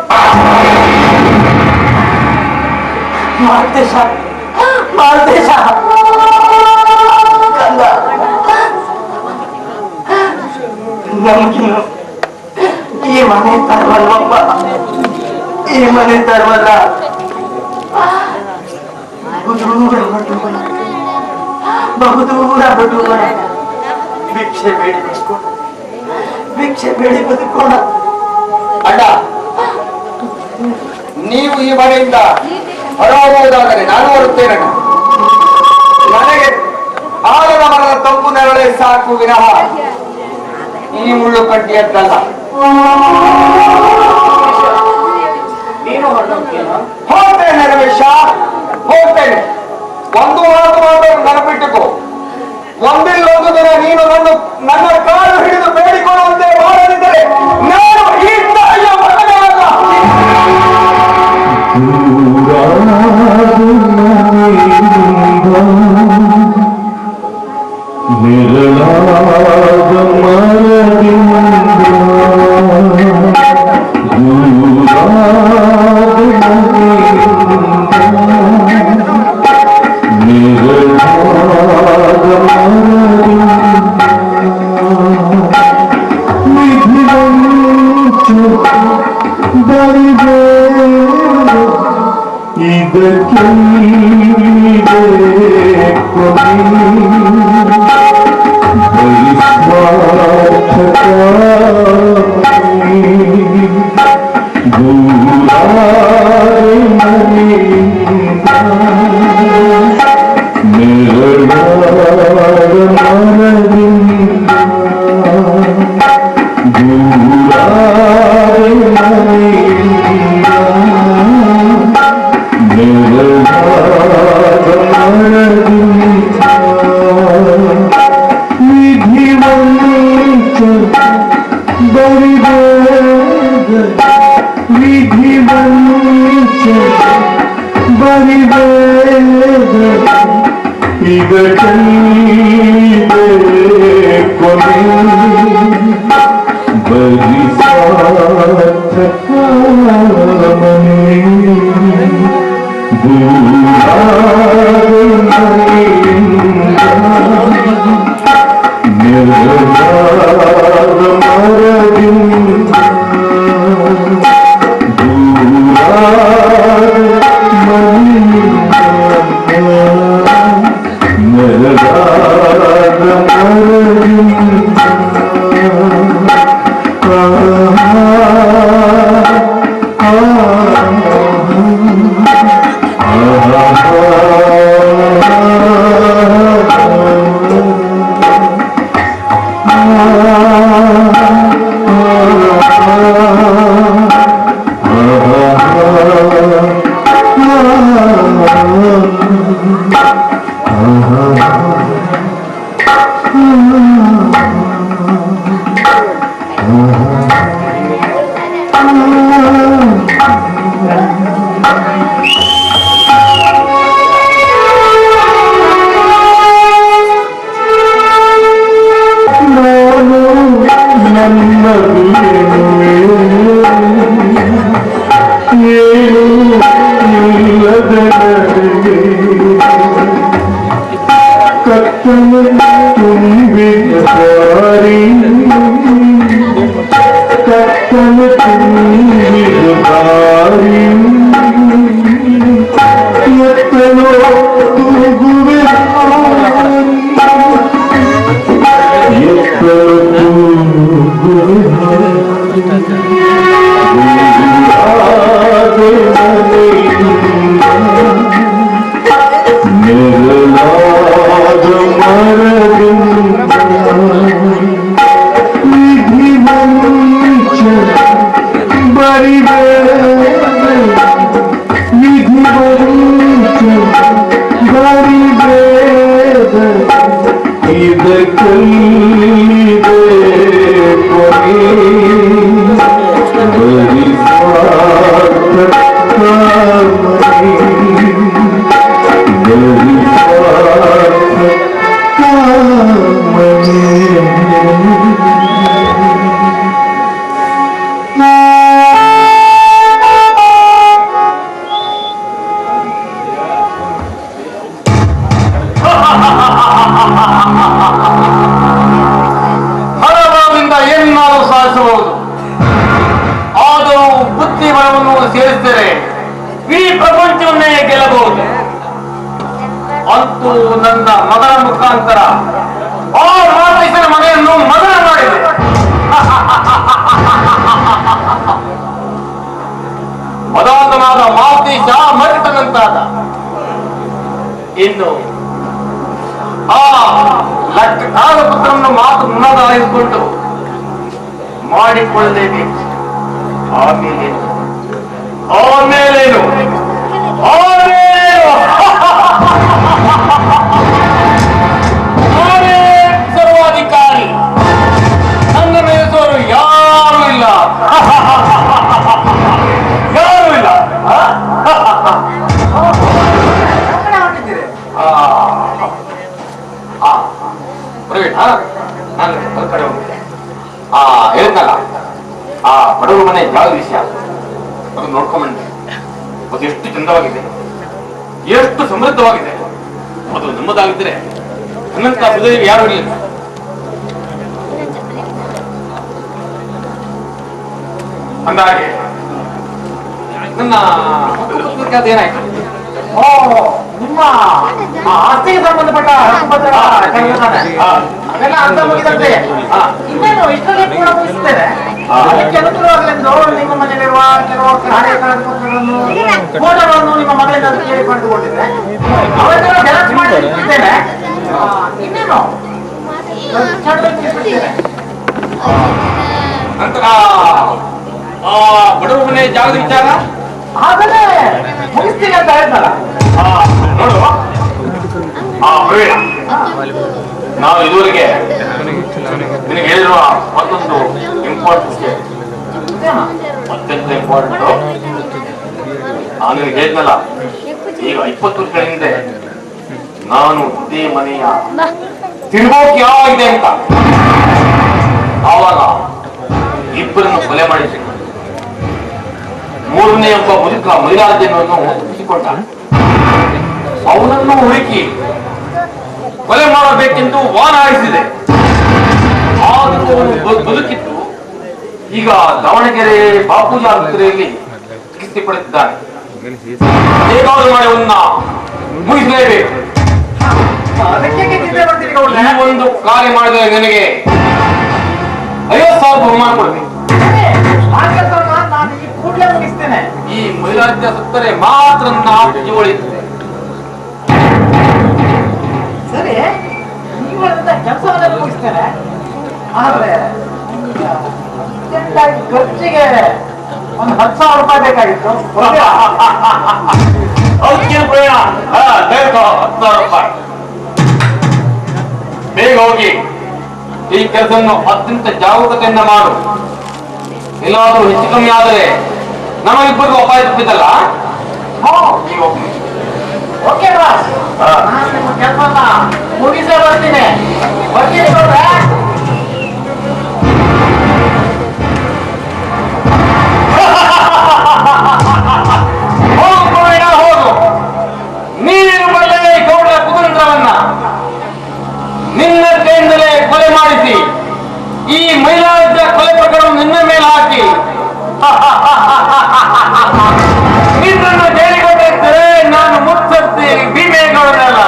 ಮಾಲ್ತೇಶ, ಮಾಲ್ತೇಶ ಕಂದ, ನಮಗಿನ್ನು ಈ ಮನೆ ತರವಲ್ಲಪ್ಪ, ಈ ಮನೆ ತರವಲ್ಲ. ಬಹುದೂರ ಬಡೂರ ಭಿಕ್ಷೆ ಬೇಡಿ ಬದುಕೋಣ, ಭಿಕ್ಷೆ ಬೇಡಿ ಬದುಕೋಣ. ಅಣ್ಣ, ನೀವು ಈ ಮನೆಯಿಂದ ಹೊರಹೋಗುವುದಾದರೆ ನಾನು ಹೊರುತ್ತೇನಣ್ಣ. ನನಗೆ ಆಲದ ಮರದ ತಂಪು ನೆರಳೇ ಸಾಕು ವಿನಃ ಈ ಮುಳ್ಳು ಕಡ್ಡಿಯದ್ದಲ್ಲ. ನೀನು ಹೊರಟೋಗ್ತೀನೋ? ಹೋಗ್ತೇನೆ ರಮೇಶ, ಹೋಗ್ತೇನೆ. ಒಂದು ಮಾತು ಮಾತ್ರ ನೆನಪಿಟ್ಟುಕೋ, ಒಂದಿಲ್ಲೊಂದು ದಿನ ನೀನು ನನ್ನ ಕಾಲು ಹಿಡಿದು ಬೇಡಿಕೊಳ್ಳುವಂತೆ ಮಾಡದಿದ್ದರೆ ನಾನು ಈ ತಾಯಿಯ ಮಗನೇ ಅಲ್ಲ. ಬುದ್ಧಿ ಬಲವನ್ನು ಸೇರಿಸಿದರೆ ಇಡೀ ಪ್ರಪಂಚವನ್ನೇ ಗೆಲ್ಲಬಹುದು. ಅಂತೂ ನನ್ನ ಮಗನ ಮುಖಾಂತರ ಆ ಮಾತೇಶನ ಮನೆಯನ್ನು ಮಗನ ಮಾಡಿದೆ. ಮದಾಂಧನಾದ ಮಾತೇಶ ಮರಿತನಂತಾದ. ಇನ್ನು ಆ ಲಕ್ಷಾದ ಪುತ್ರನ್ನು ಮಾತು ಮುನ್ನದಾಯಿಸಿಕೊಂಡು ಮಾಡಿಕೊಳ್ಳಲೇಬೇಕು. ಆಮೇಲೇನು ನಾನೇ ಸರ್ವಾಧಿಕಾರಿ. ನನ್ನ ಮೇಲಿಸೋರು ಯಾರೂ ಇಲ್ಲ. ಯಾರೂ ಇಲ್ಲ. ನಾನು ಒಂದು ಕಡೆ ಹೋಗಿದ್ದೆ. ಹೇಳಿದ್ನಲ್ಲ ಆ ಬಡವರ ಮನೆ ಯಾವ ವಿಷಯ ಅದು ನೋಡ್ಕೊಂಡ್ಬಂದೆ. ಅದು ಎಷ್ಟು ಚಂದವಾಗಿದೆ, ಎಷ್ಟು ಸಮೃದ್ಧವಾಗಿದೆ. ಅದು ನಮ್ಮದಾಗಿದ್ದರೆ ನನ್ನಂತ ಹೃದಯ ಯಾರು ಇರಲಿಲ್ಲ. ಅಂದಾಗೆ ನನ್ನ ಅದೇನಾಯ್ತು? ಓ, ನಿಮ್ಮ ಆಸ್ತಿಗೆ ಸಂಬಂಧಪಟ್ಟ ಅದೆಲ್ಲ ಅಂತ ಮುಗಿದಂತೆ ಇನ್ನೇನು ಇಷ್ಟರಲ್ಲಿ ಕೂಡ ಮುಗಿಸ್ತೇನೆ. ಅದಕ್ಕೆ ಅನುಕೂಲವಾಗಲೆಂದು ನಿಮ್ಮ ಮನೆಯಲ್ಲಿರುವ ಕೆಲವು ಕಾರ್ಯಗಳನ್ನು ಫೋಟೋಗಳನ್ನು ನಿಮ್ಮ ಮಗಳಿಂದ ಕೇಳಿ ಪಡೆದುಕೊಂಡಿದ್ದೆ. ಅವನ್ನೆಲ್ಲ ಜೆರಾಕ್ಸ್ ಮಾಡಿ ಇಟ್ಟಿದ್ದೇನೆ. ಇನ್ನೇನು ನಂತರ ಆ ಬಡವ ಮನೆ ಜಾಗದ ವಿಚಾರ ಆಗಲೇ ಮುಗಿಸ್ತೀನಿ ಅಂತ ಹೇಳ್ತಲ್ಲ. ನೋಡು, ನಾವು ಇದುವರೆಗೆ ನಿನಗೆ ಹೇಳಿರುವ ಮತ್ತೊಂದು ಇಂಪಾರ್ಟೆಂಟ್ ಅತ್ಯಂತ ಇಂಪಾರ್ಟೆಂಟ್. ನಾನು ನಿನಗೆ ಹೇಳಿದ್ನಲ್ಲ, ಈಗ 20 ವರ್ಷಗಳ ಹಿಂದೆ ನಾನು ಇದೇ ಮನೆಯ ತಿರುಗೋಕೆ ಯಾವಾಗಿದೆ ಅಂತ. ಆವಾಗ ಇಬ್ಬರನ್ನು ಕೊಲೆ ಮಾಡಿದ್ದೆ. ಮೂರನೇ ಒಬ್ಬ ಮುದುಕ ಮೈಲಾರ್ಜನವನ್ನು ತಪ್ಪಿಸಿಕೊಂಡ. ಅವನನ್ನು ಹುಡುಕಿ ಕೊಲೆ ಮಾಡಬೇಕೆಂದು ವಾನ ಹಾಯಿಸಿದೆ. ಆದರೂ ಅವನು ಬದುಕಿತ್ತು. ಈಗ ದಾವಣಗೆರೆ ಬಾಪೂಜಿ ಆಸ್ಪತ್ರೆಯಲ್ಲಿ ಚಿಕಿತ್ಸೆ ಪಡೆದಿದ್ದಾನೆ. ಹೇಗಾದರೂ ಮಾಡಿ ಅವನ್ನ ಮುಗಿಸಲೇಬೇಕು. ಈ ಒಂದು ಕಾರ್ಯ ಮಾಡಿದರೆ ನನಗೆ 50,000 ಬಹುಮಾನ ಕೊಡಬೇಕು. ನಾನು ಈ ಕೂಡಲೇ ಮುಗಿಸ್ತೇನೆ. ಈ ಮೈಲಾರ್ಜ ಸತ್ತರೆ ಮಾತ್ರ ನನ್ನ ಜೀವಳಿ. ಸರಿ, ನೀವು ಕೆಲಸವನ್ನೆಲ್ಲ ಮುಗಿಸ್ತೇನೆ. ಆದ್ರೆ ಖರ್ಚಿಗೆ ಒಂದು 10,000 ರೂಪಾಯಿ ಬೇಕಾಗಿತ್ತು. 10,000 ರೂಪಾಯಿ ಬೇಗ ಹೋಗಿ ಈ ಕೆಲಸವನ್ನು ಅತ್ಯಂತ ಜಾಗರೂಕತೆಯಿಂದ ಮಾಡು. ಎಲ್ಲಾದರೂ ಹೆಚ್ಚು ಕಮ್ಮಿ ಆದರೆ ನಮಗಿಬ್ಬರಿಗೂ ಅಪಾಯ ತಪ್ಪಿದ್ದಲ್ಲ. ಓಕೆ ಬಾಸ್, ನಾನು ನಿಮ್ಮ ಕೆಲಸವನ್ನ ಮುಗಿಸೇ ಬರ್ತೀನಿ. ಬರ್ತೀನಿ ನೋಡ್ರೆ. ಹೋಗು, ನೀನು ಬರಲೇ ಗೌಡ ಕುತಂತ್ರವನ್ನ ನಿನ್ನ ಕೈಯಿಂದಲೇ ಕೊಲೆ ಮಾಡಿಸಿ ಈ ಮೈಲಾರ್ಜ ಕೊಲೆ ಪ್ರಕರಣ ನಿನ್ನ ಮೇಲೆ ಹಾಕಿ ನಿನ್ನನ್ನು ಜೈಲಿಗೆ ನಾನು ಮುಚ್ಚತ್ತಿ ಭೀಮೇಗೌಡರಲ್ಲ.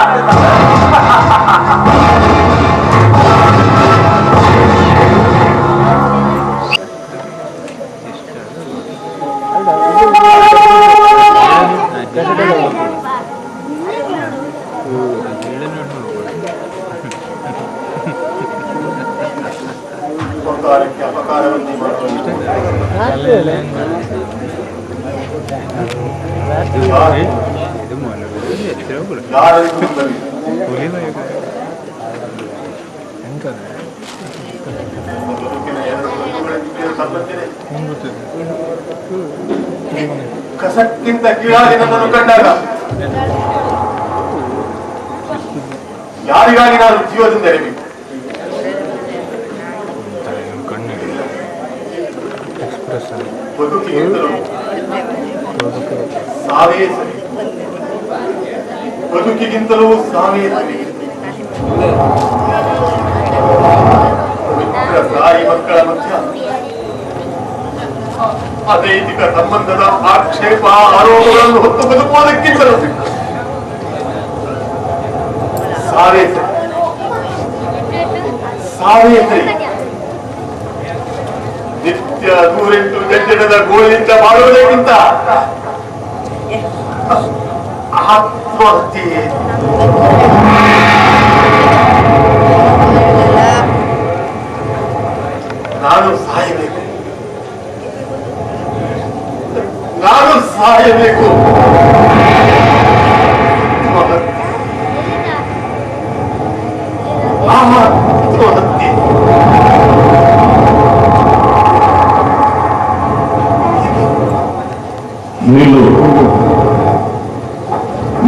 ಕಸಕ್ಕಿಂತ ಕೀಳಾಗಿ ನನ್ನನ್ನು ಕಂಡಾಗ ಯಾರಿಗಾಗಿ ನಾನು ಜೀವದಿಂದ ಇರಬೇಕು? ಬದುಕಿಗಿಂತಲೂ ಸಾವೇ ಸರಿ, ಬದುಕಿಗಿಂತಲೂ ಸಾವೇ ಸರಿ. ಪವಿತ್ರ ತಾಯಿ ಮಕ್ಕಳ ಮಧ್ಯ ಅನೈತಿಕ ಸಂಬಂಧದ ಆಕ್ಷೇಪ ಆರೋಪಗಳನ್ನು ಹೊತ್ತು ಬದುಕುವುದಕ್ಕಿಂತಲೂ ಸಾವೇ ಸರಿ. ನಿತ್ಯ 108 ಗಂಟೆದ ಗೋಳಿನಿಂದ ಮಾಡುವುದಕ್ಕಿಂತ ಆತ್ಮಹತ್ಯೆ ನಾನು ಸಾಯಬೇಕು. ಆತ್ಮಹತ್ಯೆ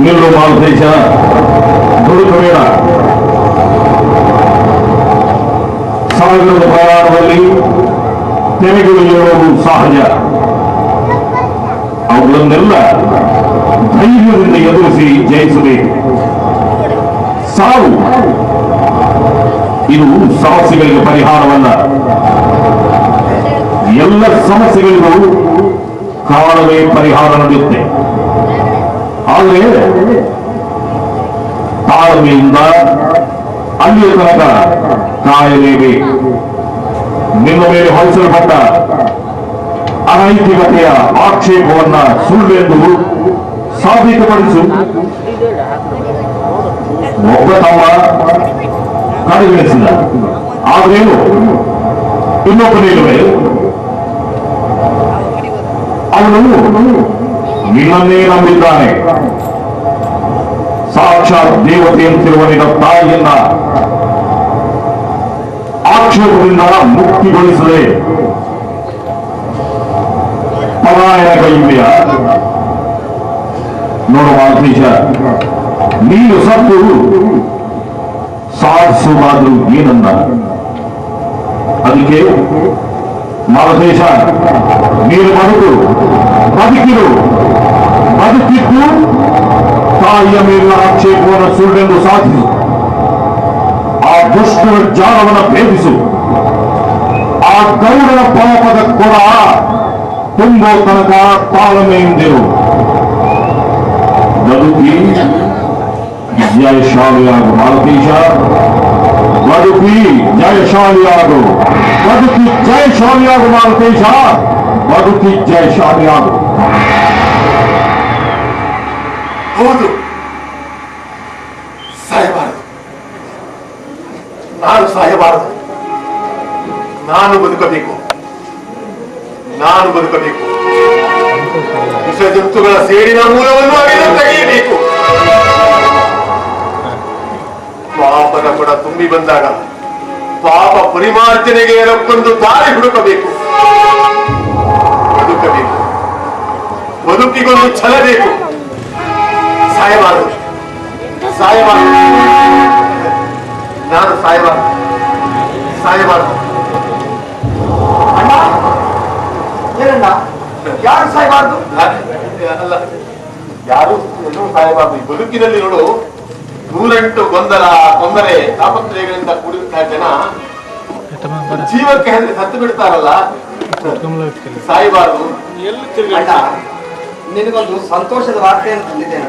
ನಿಲ್ಲು ಮಾಲತೇಶ, ದುಡುಕಬೇಡ. ಸಾಗರದ ಪ್ರಯಾಣದಲ್ಲಿ ತೆರೆಗಳು ಏಳುವುದು ಸಹಜ. ಅವುಗಳನ್ನೆಲ್ಲ ಧೈರ್ಯದಿಂದ ಎದುರಿಸಿ ಜಯಿಸಬೇಕು. ಸಾವು ಇದು ಸಮಸ್ಯೆಗಳಿಗೆ ಪರಿಹಾರವಲ್ಲ. ಎಲ್ಲ ಸಮಸ್ಯೆಗಳಿಗೂ ಕಾಲವೇ ಪರಿಹಾರ ನಡೆಯುತ್ತೆ. ಆದರೆ ತಾಳ್ಮೆಯಿಂದ ಅಲ್ಲಿಯ ತನಕ ಕಾಯಲೇಬೇಕು. ನಿಮ್ಮ ಮೇಲೆ ಹೊರಿಸಲ್ಪಟ್ಟ ಅನೈತಿಕತೆಯ ಆಕ್ಷೇಪವನ್ನ ಸುಳ್ಳೆಂದು ಸಾಬೀತುಪಡಿಸು. ಒಬ್ಬ ತಮ್ಮ ಕಡೆಗಣಿಸಿದ, ಆದ್ರೇನು ಇನ್ನೊಬ್ಬನಿಲ್ಲವೇ? ಅವನು ನಿನ್ನನ್ನೇ ನಂಬಿದ್ದಾನೆ. ಸಾಕ್ಷಾತ್ ದೇವತೆಯಂತಿರುವ ನಿನ್ನ ತಾಯಿಯನ್ನ ಆಕ್ಷೇಪದಿಂದ ಮುಕ್ತಿಗೊಳಿಸದೆ ಪಲಾಯನ ಕೈಯುವೆಯ? ನೋಡು ಮಾಲತೇಶ, ನೀನು ಸತ್ತು ಸಾಧಿಸುವುದಾದ್ರೂ ಏನನ್ನ? ಅದಕ್ಕೆ ಮಾಲತೇಶ, ನೀನು ಬದುಕಿದ್ದು ತಾಯಿಯ ಮೇಲಿನ ಆಕ್ಷೇಪವನ್ನು ಸುಳ್ಳೆಂದು ಸಾಧಿಸು. ಆ ದುಷ್ಟರ ಜಾಲವನ್ನು ಭೇದಿಸು. ಆ ಗೌಡನ ಪಾಪದ ಕೊಡ ತುಂಬೋ ತನಕ ತಾಳ್ಮೆಯಿಂದಿರು. ಬದುಕಿ ಜಯಶಾಲಿಯಾಗು ಮಾಲತೇಶ, ಬದುಕಿ ಜಯಶಾಲಿಯಾಗು. ಬದುಕಿ ಜಯಶಾಲಿಯಾಗು ಮಾಲತೇಶ, ಬದುಕಿ ಜಯಶಾಲಿಯಾಗು. ಹೌದು, ಸಾಯಬಾರದು. ನಾನು ಸಾಯಬಾರದು. ನಾನು ಬದುಕಬೇಕು. ವಿಷ ಜಂತುಗಳ ಸೇಡಿನ ಮೂಲವನ್ನು ತೆಗೆಯಬೇಕು. ಪಾಪದ ಕೊಡ ತುಂಬಿ ಬಂದಾಗ ಪಾಪ ಪರಿಮಾರ್ಜನೆಗೆ ರಪ್ಪೊಂದು ದಾರಿ ಹುಡುಕಬೇಕು. ಬದುಕಿಗೊಂದು ಛಲ ಬೇಕು. ಸಾಯಬಾರದು. ನಾನು ಸಾಯಬಾರದು. ಅಣ್ಣ, ಏನಣ್ಣ? ಯಾರು ಸಾಯಬಾರ್ದು? ಅಲ್ಲ, ಯಾರು ಸಾಯಬಾರದು. ಈ ಬದುಕಿನಲ್ಲಿ ನೋಡು, 108 ಗೊಂದಲ, ತೊಂದರೆ, ತಾಪತ್ರಯಗಳಿಂದ ಕೂಡಿರುತ್ತಾ ಜನ ಜೀವಕ್ಕೆ ಹೆದರಿ ಸತ್ತು ಬಿಡ್ತಾರಲ್ಲ. ಸಾಯಬಾರದು. ಅಣ್ಣ, ನಿನಗೊಂದು ಸಂತೋಷದ ವಾರ್ತೆಯನ್ನು ತಂದಿದ್ದೇನೆ.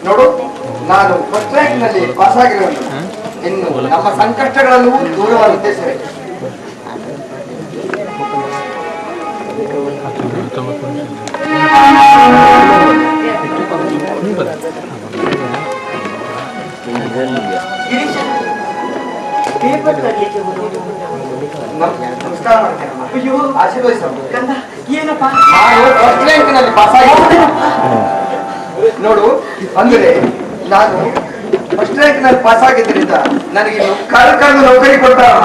ನೋಡು, ನಾನು ಫಸ್ಟ್ ರ್ಯಾಂಕ್ನಲ್ಲಿ ಪಾಸ್ ಆಗಿರೋದು. ಇನ್ನು ನಮ್ಮ ಸಂಕಷ್ಟಗಳನ್ನು ದೂರವಾಗುತ್ತೆ ಸರಿ. ನಮಸ್ಕಾರ ಮಾಡ್ತೇನೆ. ಅಯ್ಯೋ, ಆಶೀರ್ವದಿಸಮ್ಮ. ಏನಪ್ಪ, ನಾನು ಫಸ್ಟ್ ರ್ಯಾಂಕ್ನಲ್ಲಿ ಪಾಸ್ ಆಗಿರೋದು. ನೋಡು, ಅಂದ್ರೆ ನಾನು ಫಸ್ಟ್ ರ್ಯಾಂಕ್ನಲ್ಲಿ ಪಾಸ್ ಆಗಿದ್ದರಿಂದ ನನಗೆ ಕಳೆದು ನೌಕರಿ ಕೊಟ್ಟಾರ.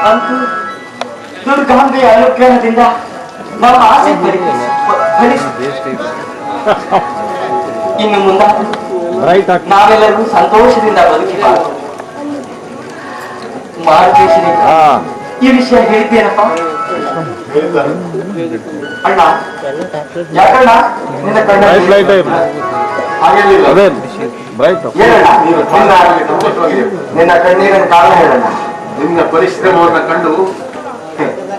ಅಂತೂ ದುರ್ಗಾಂಬೆಯ ಅನುಗ್ರಹದಿಂದ ನಮ್ಮ ಆಸೆ ಇನ್ನು ಮುಂದೆ ನಾವೆಲ್ಲರೂ ಸಂತೋಷದಿಂದ ಬದುಕಿಬಾರದು. ಮಾರುತೇಶನಿಗೆ ಈ ವಿಷಯ ಹೇಳಿದ್ದೇನಪ್ಪ? ಅಣ್ಣ, ಯಾಕಣ್ಣ ನಿನ್ನ ಕಣ್ಣ ನಿನ್ನ ಕಣ್ಣೀರನ್ನು ಕಾರಣ ಹೇಳಣ್ಣ. ನಿನ್ನ ಪರಿಶ್ರಮವನ್ನು ಕಂಡು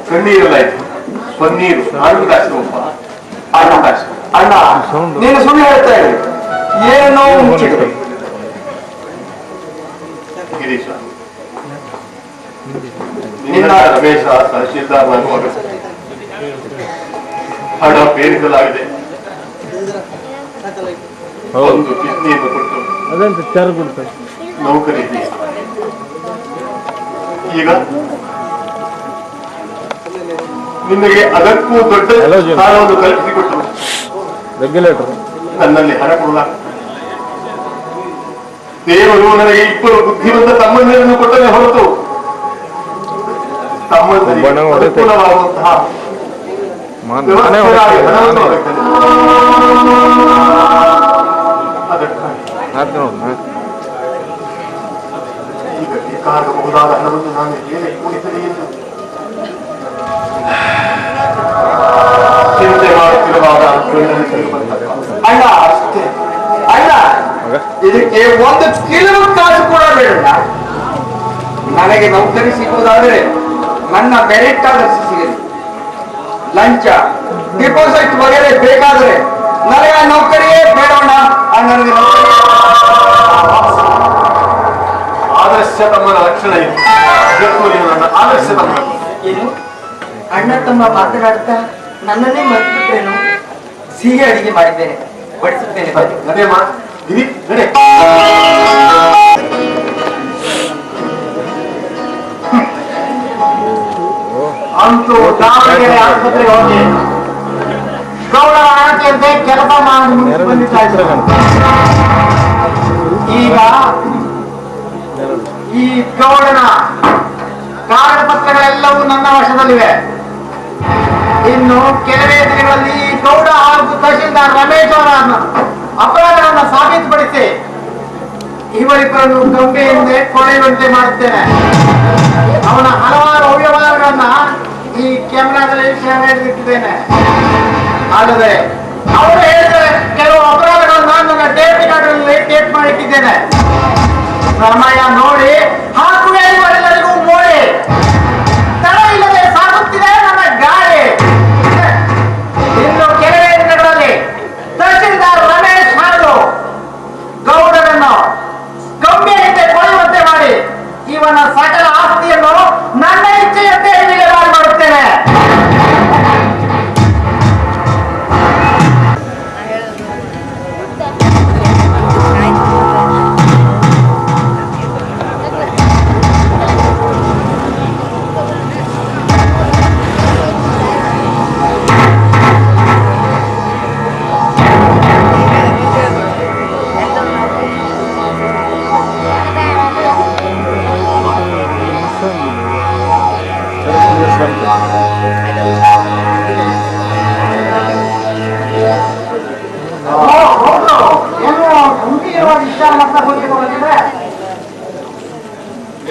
ಕಣ್ಣೀರಲಾಯ್ತು. ಪನ್ನೀರು ಆಡುಗಾಶ್ರಮಪ್ಪ, ಆಡುಗಾಶ್ರಮ. ಅಣ್ಣ ನೀನು ಸುಳ್ಳು ಹೇಳ್ತಾ ಇರಿ, ಏನೋ ಮುಚ್ಚಿದೆ. ಗಿರೀಶ, ನಿನ್ನ ರಮೇಶ ತಹಶೀಲ್ದಾರ್ ಹಣ ಬೇರಿಸಲಾಗಿದೆ. ಒಂದು ಕಿಡ್ನಿಯನ್ನು ಕೊಟ್ಟು ನೌಕರಿ ಈಗ ನಿನಗೆ ಅದಕ್ಕೂ ದೊಡ್ಡ ಸ್ಥಾನವನ್ನು ಕಲ್ಪಿಸಿಕೊಟ್ಟು ನನ್ನಲ್ಲಿ ಹಣ ಕೊಡಲಾಗ ದೇವರು ನನಗೆ ಇಬ್ಬರು ಬುದ್ಧಿವಂತ ತಮ್ಮಂದಿರನ್ನು ಕೊಟ್ಟರೆ ಹೊರತು ತಮ್ಮಂದರಿಗೆ ಅನುಕೂಲವಾಗುವಂತಹ ಹಣವನ್ನು ಈಗ ಬೇಕಾಗಬಹುದಾದ ಹಣವನ್ನು ನಾನು ಹೇಗೆ ಕೂಡಿಸಲಿ ಎಂದು ಚಿಂತೆ ಮಾಡುತ್ತಿರುವಾಗ ಅಣ್ಣ ಅಷ್ಟೇ ಅಣ್ಣ, ಇದಕ್ಕೆ ಒಂದು ಕಿಲೋ ಕಾಸು ಕೂಡ ಬೇಡ. ನನಗೆ ನೌಕರಿ ಸಿಗುವುದಾದರೆ ನನ್ನ ಮೆರಿಟ್ ಆದರ್ಶ ಸಿಗಲಿ. ಲಂಚ ಡಿಪಾಸಿಟ್ ವಗೇರೆ ಬೇಕಾದ್ರೆ ನನಗೆ ಆ ನೌಕರಿಯೇ ಬೇಡೋಣ. ನನಗೆ ಆದರ್ಶ ತಮ್ಮನ ಲಕ್ಷಣ ಇದೆ. ನನ್ನ ಆದರ್ಶ ತಮ್ಮ ಏನು ಅಣ್ಣ ತಮ್ಮ ಮಾತನಾಡ್ತಾ ನನ್ನನ್ನೇ ಮರೆತುಬಿಟ್ರೇನು? ಸಿಹಿ ಅಡಿಗೆ ಮಾಡಿದ್ದೇನೆ, ಬಡಿಸುತ್ತೇನೆ. ಅದೇ ಗಿರಿ ನಡೆ. ಅಂತೂ ದಾವಣಗೆರೆ ಆಸ್ಪತ್ರೆಗೆ ಹೋಗಿ ಗೌಡ ಆಣತಿಯಂತೆ ಕೆಲಸ ಮಾಡಿ ಮುಗಿಸಿ ಬಂದಿದ್ದಾರೆ. ಈಗ ಈ ಗೌಡನ ಕಾಗದ ಪತ್ರಗಳೆಲ್ಲವೂ ನನ್ನ ವಶದಲ್ಲಿವೆ. ಇನ್ನು ಕೆಲವೇ ದಿನಗಳಲ್ಲಿ ಈ ಗೌಡ ಹಾಗೂ ತಹಶೀಲ್ದಾರ್ ರಮೇಶ್ ಅವರ ಅಪರಾಧಗಳನ್ನು ಸಾಬೀತುಪಡಿಸಿ ಇವರಿಬ್ಬರನ್ನು ಗಂಗೆಯಿಂದ ಕೊಳೆಯುವಂತೆ ಮಾಡುತ್ತೇನೆ. ಅವನ ಹಲವಾರು ಅವ್ಯವಹಾರಗಳನ್ನ ಈ ಕ್ಯಾಮೆರಾದಲ್ಲಿ ಸೆರೆ ಹಿಡಿದಿಟ್ಟಿದ್ದೇನೆ. ಆದರೆ ಅವರು ಹೇಳಿದ ಕೆಲವು ಅಪರಾಧಗಳನ್ನು ನನ್ನ ಟೇಪ್ ರೆಕಾರ್ಡರ್ನಲ್ಲಿ ಟೇಪ್ ಮಾಡಿಟ್ಟಿದ್ದೇನೆ. ಸಮಯ ನೋಡಿ ಹಾಕುವೆ ಇವರೆಲ್ಲರಿಗೂ ಮೋಡಿ. ತಡ ಇಲ್ಲದೆ ಸಾಗುತ್ತಿದೆ ನನ್ನ ಗಾಳಿ. ಇನ್ನು ಕೆಲವೇ ದಿನಗಳಲ್ಲಿ ತಹಶೀಲ್ದಾರ್ ರಮೇಶ್ ಹಾಗೂ ಗೌಡರನ್ನು ಗಂಭೀರತೆ ಕೊಡುವಂತೆ ಮಾಡಿ ಇವನ ಸಕಲ ಆಸ್ತಿಯನ್ನು ನನ್ನ ಇಚ್ಛೆಯಂತೆ ವಿಲೇವಾರಿ ಮಾಡುತ್ತೇನೆ.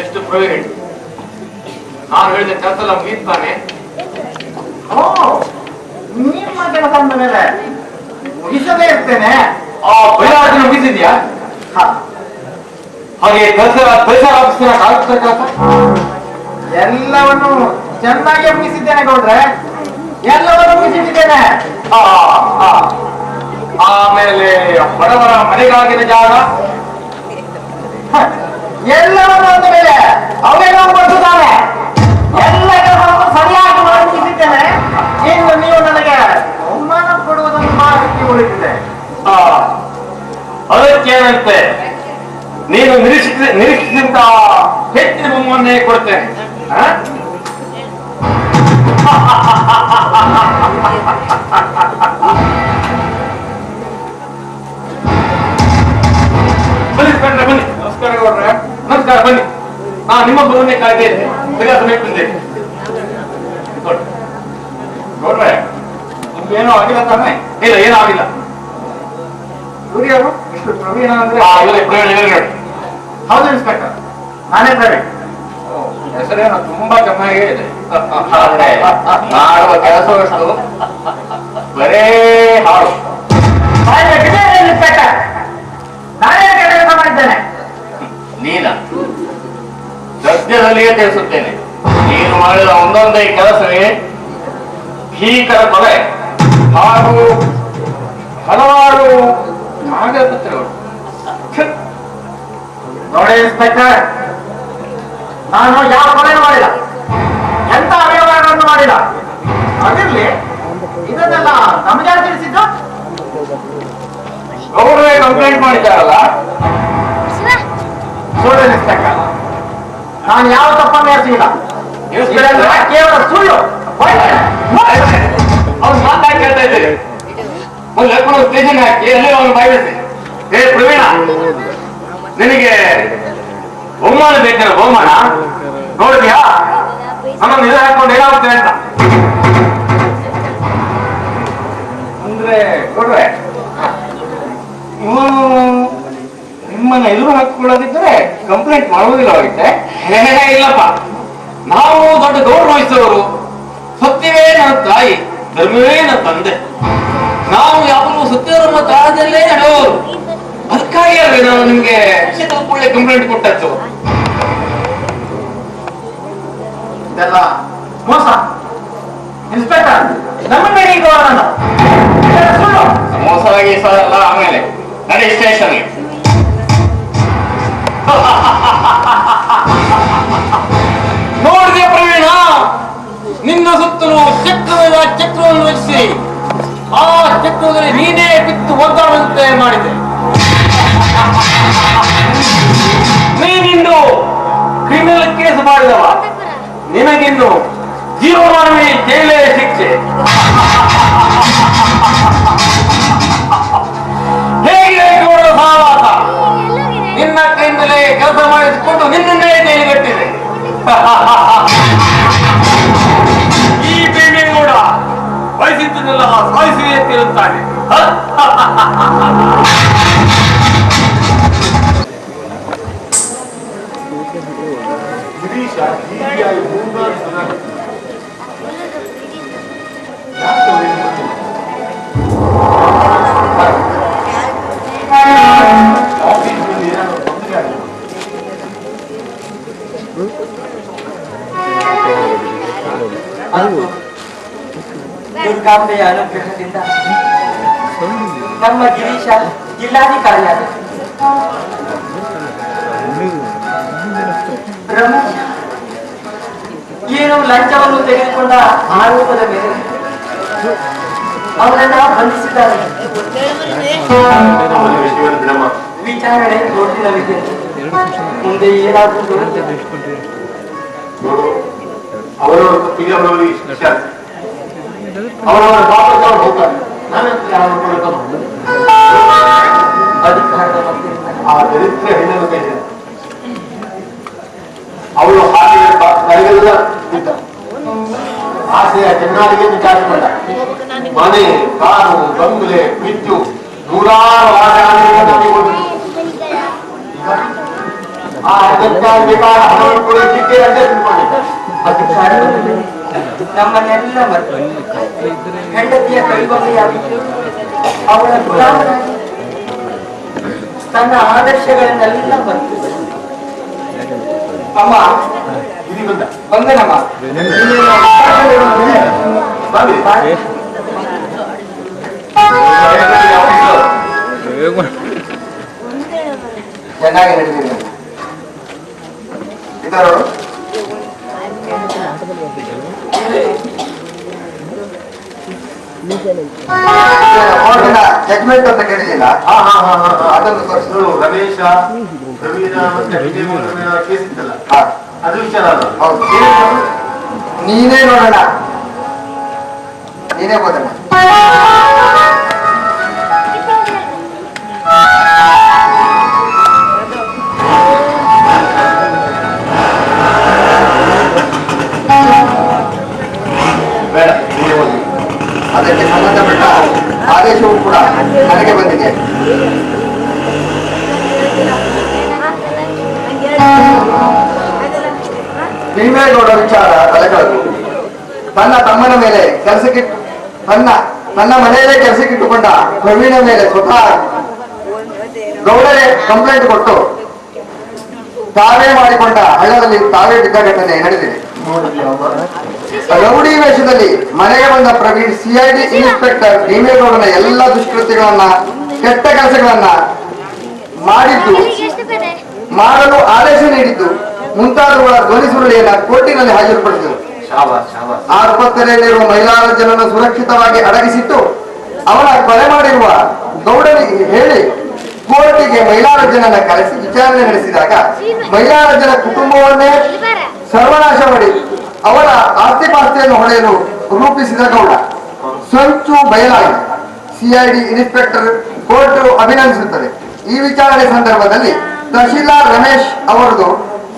ಎಷ್ಟು ಪ್ರಯೋಜನ? ನಾನು ಹೇಳಿದ ಕೆಲಸ ಎಲ್ಲ ಮುಗಿತಾನೆ. ನಿಮ್ಮ ಕೆಲಸ ಅಂದ ಮೇಲೆ ಮುಗಿಸದೇ ಇರ್ತೇನೆ. ಆ ಬಯಲಾಟ ಮುಗಿಸಿದ್ಯಾ? ಹಾಗೆ ಪರಿಸರ ಆಫೀಸಿನ ಕಾಗದ ಕೆಲಸ ಎಲ್ಲವನ್ನು ಚೆನ್ನಾಗಿ ಮುಗಿಸಿದ್ದೇನೆ ಗೌಡ್ರೆ, ಎಲ್ಲವನ್ನು ಮುಗಿಸಿದ್ದೇನೆ. ಆಮೇಲೆ ಬಡವರ ಮನೆಗಾಗಿನ ಜಾಗ ಎಲ್ಲವನ್ನು ಅಂದ ಮೇಲೆ ಅವೇನೋ ಬರ್ತದಾವೆ. ಎಲ್ಲ ಕೆಲಸವನ್ನು ಸರಿಯಾಗಿ ಮಾಡಿ ಮುಗಿಸಿದ್ದೇನೆ. ಇನ್ನು ನೀವು ನನಗೆ ಬಹುಮಾನ ಕೊಡುವುದನ್ನು ಮಾಹಿತಿ ಉಳಿದಿದೆ. ಅದಕ್ಕೇನಂತೆ, ನೀನು ನಿರೀಕ್ಷಿಸಿದಂತ ಹೆಚ್ಚಿನ ಬಹುಮಾನವನ್ನೇ ಕೊಡ್ತೇನೆ. ಬನ್ನಿ ಕಂಡ್ರೆ ಬನ್ನಿ. ನಮಸ್ಕಾರ ಗೌಡ್ರೆ. ನಮಸ್ಕಾರ, ಬನ್ನಿ. ನಿಮ್ಮ ಬರುವನ್ನೇ ಕಾಯ್ದೆ ಇದೆ. ಸರಿಯಾದ ಸಮಯಕ್ಕೆ ಬಂದೆ. ಗೌಡ್ರೆ, ಏನೋ ಆಗಿಲ್ಲ ತಾನೆ? ಇಲ್ಲ, ಏನೂ ಆಗಿಲ್ಲ. ಸೂರ್ಯರು ಇಷ್ಟು ಪ್ರವೀಣ ಅಂದ್ರೆ ಹೌದು ಇನ್ಸ್ಪೆಕ್ಟರ್, ನಾನೇ ಪ್ರವೀಣ್. ಹೆಸರೇನು ತುಂಬಾ ಚೆನ್ನಾಗೇ ಇದೆ. ಆದ್ರೆ ಮಾಡುವ ಕೆಲಸವಷ್ಟು ಬರೇ ಹಾಡು. ಇನ್ಸ್ಪೆಕ್ಟರ್, ನಾನೇ ಕೆಲಸ ಮಾಡಿದ್ದೇನೆ. ನೀನ ಸದ್ಯದಲ್ಲಿಯೇ ತಿಳಿಸುತ್ತೇನೆ. ನೀನು ಮಾಡಿದ ಒಂದೊಂದೇ ಕೆಲಸವೇ ಭೀಕರ ಕೊಲೆ ಹಾಗೂ ಹಲವಾರು ನಾಗಪತ್ರಗಳು. ನೋಡಿ ಇನ್ಸ್ಪೆಕ್ಟರ್, ನಾನು ಯಾವ ಕೊಲೆ ಮಾಡಿಲ್ಲ, ಎಂತ ಅವ್ಯವಹಾರಗಳನ್ನು ಮಾಡಿಲ್ಲ. ಅದಿರ್ಲಿ, ಇದನ್ನೆಲ್ಲ ನಮಗೆ ತಿಳಿಸಿದ್ದು ಅವರೇ ಕಂಪ್ಲೇಂಟ್ ಮಾಡಿದ್ದಾರಲ್ಲ. ಸುಳ್ಳು ಇನ್ಸ್ಪೆಕ್ಟರ್, ನಾನು ಯಾವ ತಪ್ಪನ್ನು ಎಸಗಿಲ್ಲ. ಇದೆಲ್ಲ ಕೇವಲ ಸುಳ್ಳು. ಅವ್ನು ಮಾತಾಡಿ ಕೇಳ್ತಾ ಇದ್ದೀರಿ. ಒಂದು ಲೆಕ್ಕ ಸ್ಟೇಷನ್ ಹಾಕಿ ಅಲ್ಲಿ ಅವನು ಬಾಯಿಸಿ, ಹೇ ಪ್ರವೀಣ, ನಿನಗೆ ಬಹುಮಾನ ಬೇಕೇನೋ? ಬಹುಮಾನ ನೋಡಿದ್ಯಾ? ನಮ್ಮನ್ನು ಇದು ಹಾಕೊಂಡು ಏನಾಗುತ್ತೆ ಅಂತ ಅಂದ್ರೆ ಕೊಡ್ರೆ ಇವನು ನಿಮ್ಮನ್ನ ಎದುರು ಹಾಕಿಕೊಳ್ಳೋದಿದ್ರೆ ಕಂಪ್ಲೇಂಟ್ ಮಾಡುವುದಿಲ್ಲವಾಗುತ್ತೆ. ಇಲ್ಲಪ್ಪ, ನಾವು ದೊಡ್ಡ ಗೌರವಿಸಿದವರು. ಸತ್ಯವೇ ನನ್ನ ತಾಯಿ, ಧರ್ಮವೇ ನನ್ನ ತಂದೆ. ನಾವು ಯಾವಾಗಲೂ ಸತ್ಯಧರ್ಮ ತಾಳದಲ್ಲೇ ನಡೆಯೋರು. ಅದಕ್ಕಾಗಿ ಅಲ್ವೇ ನಾನು ನಿಮ್ಗೆ ಕೂಡಲೇ ಕಂಪ್ಲೇಂಟ್ ಕೊಟ್ಟದ್ದು. ಇದೆಲ್ಲ ಮೋಸ ಇನ್ಸ್ಪೆಕ್ಟರ್. ನಮ್ಮ ಮೇಲೆ ಈಗ ಸುಳ್ಳು. ಮೋಸವಾಗಿ ಎಲ್ಲ ಆಮೇಲೆ ನಡಿ ಸ್ಟೇಷನ್. ನೋಡಿದೆ ಪ್ರವೀಣ, ನಿನ್ನ ಸುತ್ತಲೂ ಚಕ್ರವೇದ ಚಕ್ರವನ್ನು ರಚಿಸಿ ಆ ಚಕ್ರದಲ್ಲಿ ನೀನೇ ಬಿತ್ತು ಒದ್ದಾಡುವಂತೆ ಮಾಡಿದೆ. ನೀನಿಂದು ಕ್ರಿಮಿನಲ್ ಕೇಸ್ ಮಾಡಿದವ, ನಿನಗಿನ್ನು ಜೀವಮಾನವೇ ಜೈಲೇ ಶಿಕ್ಷೆ. ಹೇಗೆ ನೋಡುವ ಸಹವಾಸ ನಿನ್ನ ಕೈಯಿಂದಲೇ ಕೆಲಸ ಮಾಡಿಸಿಕೊಂಡು ನಿನ್ನನ್ನೇ ಜೈಲಿಗಟ್ಟಿದೆ. ಈ ಬೇಮೆ ಕೂಡ ವಯಸ್ಸಿದ್ದನ್ನೆಲ್ಲ ಸಾಯಿಸುವೆ ಅಂತಿರುತ್ತಾನೆ. ಗಿರೀಶ ಹೀಗಾಗಿ ಮೂರ್ನಾಲ್ಕು ಜನ ಆಫೀಸ್ನಲ್ಲಿ ಏನಾದ್ರು ತೊಂದರೆ ಆಗಿದೆ. ದುರ್ಗಾಂಬೆಯ ಅನುಗ್ರಹದಿಂದ ನಮ್ಮ ಗಿರೀಶ ಜಿಲ್ಲಾಧಿಕಾರಿಯಾದ ರಮೇಶ್ ಏನು ಲಂಚವನ್ನು ತೆಗೆದುಕೊಂಡ ಆರೋಪದ ಮೇಲೆ ಅವರನ್ನ ಬಂಧಿಸಿದ್ದಾರೆ. ಅವನ ವಿಷಯವನ್ನು ಬಿಡಮ್ಮ. ವಿಚಾರಣೆ ಕೋರ್ಟಿನಲ್ಲಿದೆ. ಮುಂದೆ ಏನಾಗುವುದು? ನೋಡು, ಅವರವರ ತಪ್ಪಿಗೆ ಅವರವರಿಗೆ ಶಿಕ್ಷೆ ಆಗ್ತದೆ. ಅವರವರ ಪಾಪಕ್ಕೆ ಅವರು ಹೋಗ್ತಾರೆ. ನಾನಂತ ಅಧಿಕಾರದ ಬಗ್ಗೆ ಆ ದರಿದ್ರ ಹೆಣ್ಣನ್ನು ಕೈ ಅವಳು ಹಾಕಿದ ನನಗೆಲ್ಲ ಇದ್ದ ಆಸೆಯ ಚೆನ್ನಾರಿಗೆ ವಿಚಾರಿಸಿಕೊಂಡ. ಮನೆ, ಕಾರು, ಬಂಗುಲೆ, ವಿದ್ಯುತ್, ನೂರಾರು ಆಸೆ ಆ ಅದಕ್ಕಾಗಿ ಬೇಕಾದ ಹಣವನ್ನು ಕೊಡಲಿಕ್ಕೆ ಅಡ್ಡೆ ತಿಳ್ಕೊಂಡಿದ್ದ. ಅಧಿಕಾರದಲ್ಲಿ ನಮ್ಮನ್ನೆಲ್ಲ ಮರೆತು ಹೆಂಡತಿಯ ಕೈಗೊಂಬೆಯಾಗಿದ್ದು ಅವಳ ಗುಲಾಮನಾಗಿ ತನ್ನ ಆದರ್ಶಗಳನ್ನೆಲ್ಲ ಬಂತು. ಅಮ್ಮ ಇಲ್ಲಿ ಬಂದ ಬಂದನಮ್ಮ. ಬಾವಿ. ಚೆನ್ನಾಗಿ ನಡೆದಿದೆ. ಇದರು ಕೋರ್ಟಿನ ಜಡ್ಜ್ಮೆಂಟ್ ಅಂತ ಕೇಳಿದಿಲ್ಲ, ಅದನ್ನು ತೋರಿಸಿದ್ರು. ರಮೇಶ, ಪ್ರವೀಣ ಮತ್ತೆ ವಿಜಯ್ ಕೇಸ್ ಇತ್ತಲ್ಲ, ಅದು ವಿಚಾರ ಅಲ್ಲ. ಹೌದು, ನೀನೇ ನೋಡೋಣ, ನೀನೇ ಓದೋಣ. ಬೇಡ, ನೀನೇ ಓದಿ. ಅದಕ್ಕೆ ಸಂಬಂಧಪಟ್ಟ ಆದೇಶವೂ ಕೂಡ ನನಗೆ ಬಂದಿದೆ. ಭೀಮೇಗೌಡ ವಿಚಾರ ತಲೆಗಳನ್ನು ತನ್ನ ತಮ್ಮನ ಮೇಲೆ ಕೆಲಸಕ್ಕಿಟ್ಟು ತನ್ನ ಮನೆಯಲ್ಲೇ ಕೆಲಸಕ್ಕಿಟ್ಟುಕೊಂಡ ಪ್ರವೀಣ ಮೇಲೆ ಸ್ವತಃ ಗೌಡರೇ ಕಂಪ್ಲೇಂಟ್ ಕೊಟ್ಟು ತಾವೇ ಮಾಡಿಕೊಂಡ ಹಳ್ಳದಲ್ಲಿ ತಾವೇ ಬಿದ್ದ ಘಟನೆ ನಡೆದಿದೆ. ನೋಡಿದ್ಯಾ ಅಮ್ಮ? ರೌಡಿ ವೇಷದಲ್ಲಿ ಮನೆಗೆ ಬಂದ ಪ್ರವೀಣ್ ಸಿಐಡಿ ಇನ್ಸ್ಪೆಕ್ಟರ್ ಭೀಮೇಗೌಡನ ಎಲ್ಲ ದುಷ್ಕೃತ್ಯಗಳನ್ನ ಕೆಟ್ಟ ಕೆಲಸಗಳನ್ನ ಮಾಡಿದ್ದು ಮಾಡಲು ಆದೇಶ ನೀಡಿದ್ದು ಮುಂತಾದವುಗಳ ಧ್ವನಿ ಸುರುಳಿಯನ್ನ ಕೋರ್ಟಿನಲ್ಲಿ ಹಾಜರುಪಡಿಸಿದರು. ಆಸ್ಪತ್ರೆಯಲ್ಲಿರುವ ಮಹಿಳಾರಂಜನನ್ನು ಸುರಕ್ಷಿತವಾಗಿ ಅಡಗಿಸಿಟ್ಟು ಅವನ ಕೊಲೆ ಮಾಡಿರುವ ಗೌಡನಿಗೆ ಹೇಳಿ ಕೋರ್ಟಿಗೆ ಮಹಿಳಾರಂಜನನ್ನ ಕರೆಸಿ ವಿಚಾರಣೆ ನಡೆಸಿದಾಗ ಮಹಿಳಾರಂಜನ ಕುಟುಂಬವನ್ನೇ ಸರ್ವನಾಶ ಮಾಡಿ ಅವರ ಆಸ್ತಿಪಾಸ್ತಿಯನ್ನು ಹೊಡೆಯಲು ರೂಪಿಸಿದ ಗೌಡ ಸಂಚು ಬಯಲಾಗಿದೆ. ಸಿಐಡಿ ಇನ್ಸ್ಪೆಕ್ಟರ್ ಕೋರ್ಟ್ ಅಭಿನಂದಿಸುತ್ತದೆ. ಈ ವಿಚಾರಣೆ ಸಂದರ್ಭದಲ್ಲಿ ತಹಶೀಲ್ದಾರ್ ರಮೇಶ್ ಅವರದು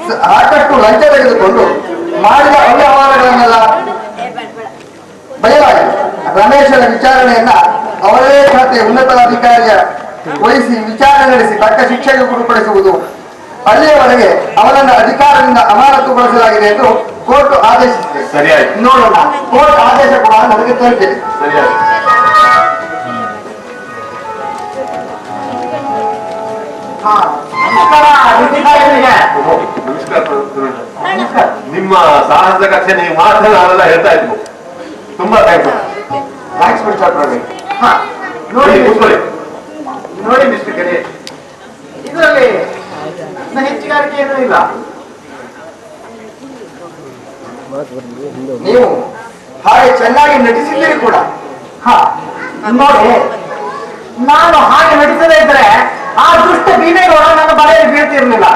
ಸಾಕಷ್ಟು ಲಂಚ ತೆಗೆದುಕೊಂಡು ಮಾಡಿದ ಅವ್ಯವಹಾರಗಳನ್ನೆಲ್ಲ ಬಯಲಾಗಿದೆ. ರಮೇಶನ ವಿಚಾರಣೆಯನ್ನ ಅವರೇ ಖಾತೆ ಉನ್ನತ ಅಧಿಕಾರಿಯ ವಹಿಸಿ ವಿಚಾರಣೆ ನಡೆಸಿ ತಕ್ಕ ಶಿಕ್ಷೆಗೆ ಗುರುಪಡಿಸುವುದು. ಅಲ್ಲಿಯವರೆಗೆ ಅವನನ್ನು ಅಧಿಕಾರದಿಂದ ಅಮಾನತುಗೊಳಿಸಲಾಗಿದೆ ಎಂದು ಕೋರ್ಟ್ ಆದೇಶಿಸಿದೆ. ಸರಿಯಾಗಿ ನೋಡೋಣ, ಕೋರ್ಟ್ ಆದೇಶ ಕೂಡ ನನಗೆ ತಲುಪಿದೆ. ಸರಿಯಾಗಿ ನಮಸ್ಕಾರ ಅಧಿಕಾರಿಗಳಿಗೆ. ನಮಸ್ಕಾರ. ನಿಮ್ಮ ಸಾಹಸ ಕಥೆ ನೀವು ಮಾತ್ರ ನಾವೆಲ್ಲ ಹೇಳ್ತಾ ಇದ್ವು. ತುಂಬಾ ಥ್ಯಾಂಕ್ಸ್ ಮಿಸ್ಟರ್ ಪ್ರವೀಣ್. ನೋಡಿ ಕೂತ್ಕೊಳ್ಳಿ. ನೋಡಿ ಮಿಸ್ಟರ್ ಗಣೇಶ್, ಇದರಲ್ಲಿ ಹೆಚ್ಚುಗಾರಿಕೆ ಏನೂ ಇಲ್ಲ. ನೀವು ಹಾಗೆ ಚೆನ್ನಾಗಿ ನಟಿಸಿದ್ದೀರಿ ಕೂಡ. ನೋಡಿ, ನಾನು ಹಾಗೆ ನಟಿಸದೇ ಇದ್ರೆ ಆ ದುಷ್ಟ ಭೀಮೇಗೌಡ ನನ್ನ ಬಲೆಯಲ್ಲಿ ಬೀಳ್ತಿರ್ಲಿಲ್ಲ.